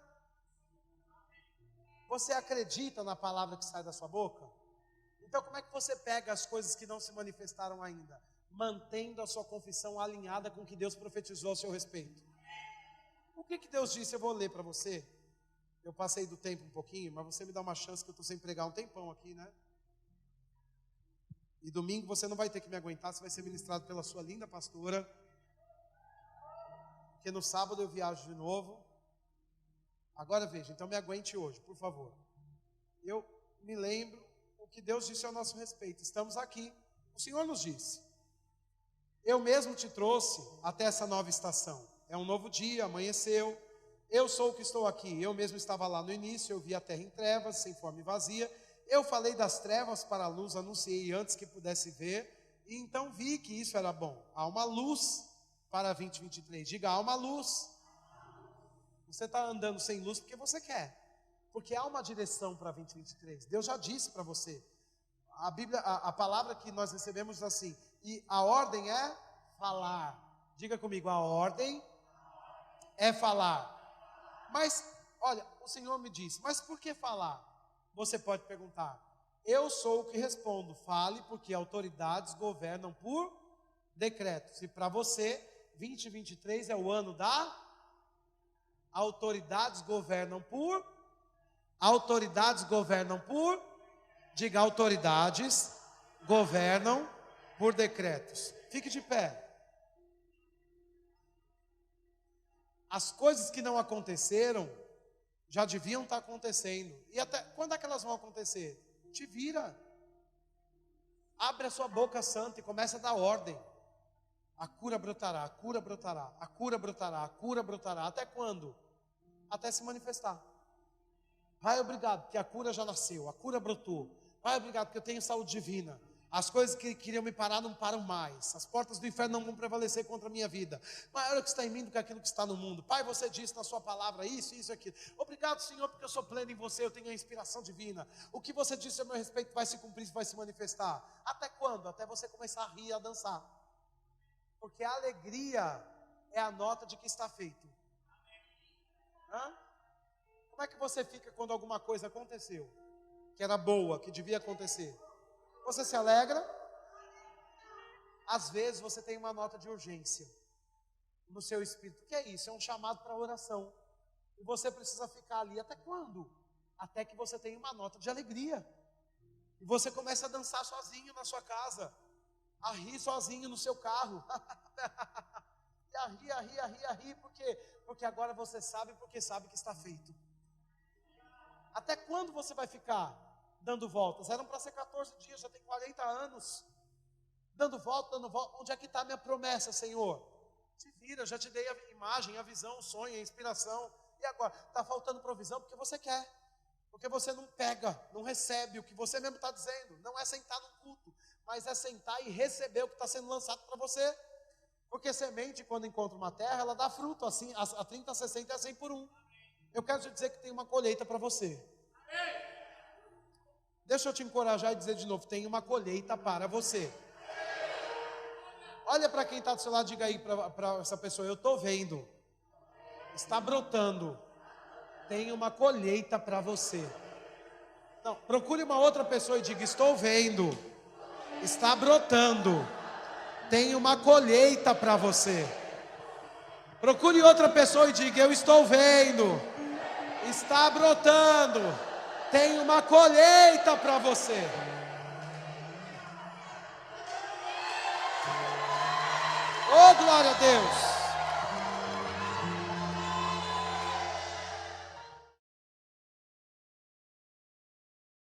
Você acredita na palavra que sai da sua boca? Então como é que você pega as coisas que não se manifestaram ainda? Mantendo a sua confissão alinhada com o que Deus profetizou a seu respeito. O que Deus disse? Eu vou ler para você. Eu passei do tempo um pouquinho, mas você me dá uma chance que eu estou sem pregar um tempão aqui, né? E domingo você não vai ter que me aguentar, você vai ser ministrado pela sua linda pastora. Porque no sábado eu viajo de novo. Agora veja, então me aguente hoje, por favor. Eu me lembro o que Deus disse ao nosso respeito. Estamos aqui, o Senhor nos disse. Eu mesmo te trouxe até essa nova estação. É um novo dia, amanheceu. Eu sou o que estou aqui. Eu mesmo estava lá no início, eu vi a terra em trevas, sem forma e vazia. Eu falei das trevas para a luz, anunciei antes que pudesse ver, e então vi que isso era bom. Há uma luz para 2023. Diga, há uma luz. Você está andando sem luz porque você quer. Porque há uma direção para 2023. Deus já disse para você. A Bíblia, a palavra que nós recebemos diz assim, e a ordem é falar. Diga comigo, a ordem é falar. Mas, olha, o Senhor me disse, mas por que falar? Você pode perguntar, eu sou o que respondo, fale, porque autoridades governam por decretos. E para você, 2023 é o ano da autoridades governam por, diga, autoridades governam por decretos. Fique de pé. As coisas que não aconteceram já deviam estar acontecendo. E até quando é que elas vão acontecer? Te vira. Abre a sua boca santa e começa a dar ordem. A cura brotará, a cura brotará, a cura brotará, a cura brotará. Até quando? Até se manifestar. Pai, obrigado, porque a cura já nasceu, a cura brotou. Pai, obrigado, porque eu tenho saúde divina. As coisas que queriam me parar não param mais. As portas do inferno não vão prevalecer contra a minha vida. Maior é o que está em mim do que aquilo que está no mundo. Pai, você disse na sua palavra isso, isso, aquilo. Obrigado, Senhor, porque eu sou pleno em você, eu tenho a inspiração divina. O que você disse a meu respeito vai se cumprir, vai se manifestar. Até quando? Até você começar a rir e a dançar. Porque a alegria é a nota de que está feito. Hã? Como é que você fica quando alguma coisa aconteceu? Que era boa, que devia acontecer? Você se alegra? Às vezes você tem uma nota de urgência no seu espírito. O que é isso? É um chamado para oração. E você precisa ficar ali até quando? Até que você tenha uma nota de alegria. E você começa a dançar sozinho na sua casa. A rir sozinho no seu carro. E a rir. Por quê? Porque agora você sabe, porque sabe que está feito. Até quando você vai ficar dando voltas? Eram para ser 14 dias, já tem 40 anos. Dando volta. Onde é que está a minha promessa, Senhor? Se vira, já te dei a imagem, a visão, o sonho, a inspiração. E agora? Está faltando provisão porque você quer. Porque você não pega, não recebe o que você mesmo está dizendo. Não é sentar no culto, mas é sentar e receber o que está sendo lançado para você. Porque semente, quando encontra uma terra, ela dá fruto, assim, a 30, a 60 e a 100 por 1. Eu quero te dizer que tem uma colheita para você. Deixa eu te encorajar e dizer de novo, tem uma colheita para você. Olha para quem está do seu lado, diga aí para essa pessoa, eu estou vendo, está brotando, tem uma colheita para você. Não, procure uma outra pessoa e diga, estou vendo, está brotando, tem uma colheita para você. Procure outra pessoa e diga, eu estou vendo, está brotando, tem uma colheita para você. Oh, glória a Deus.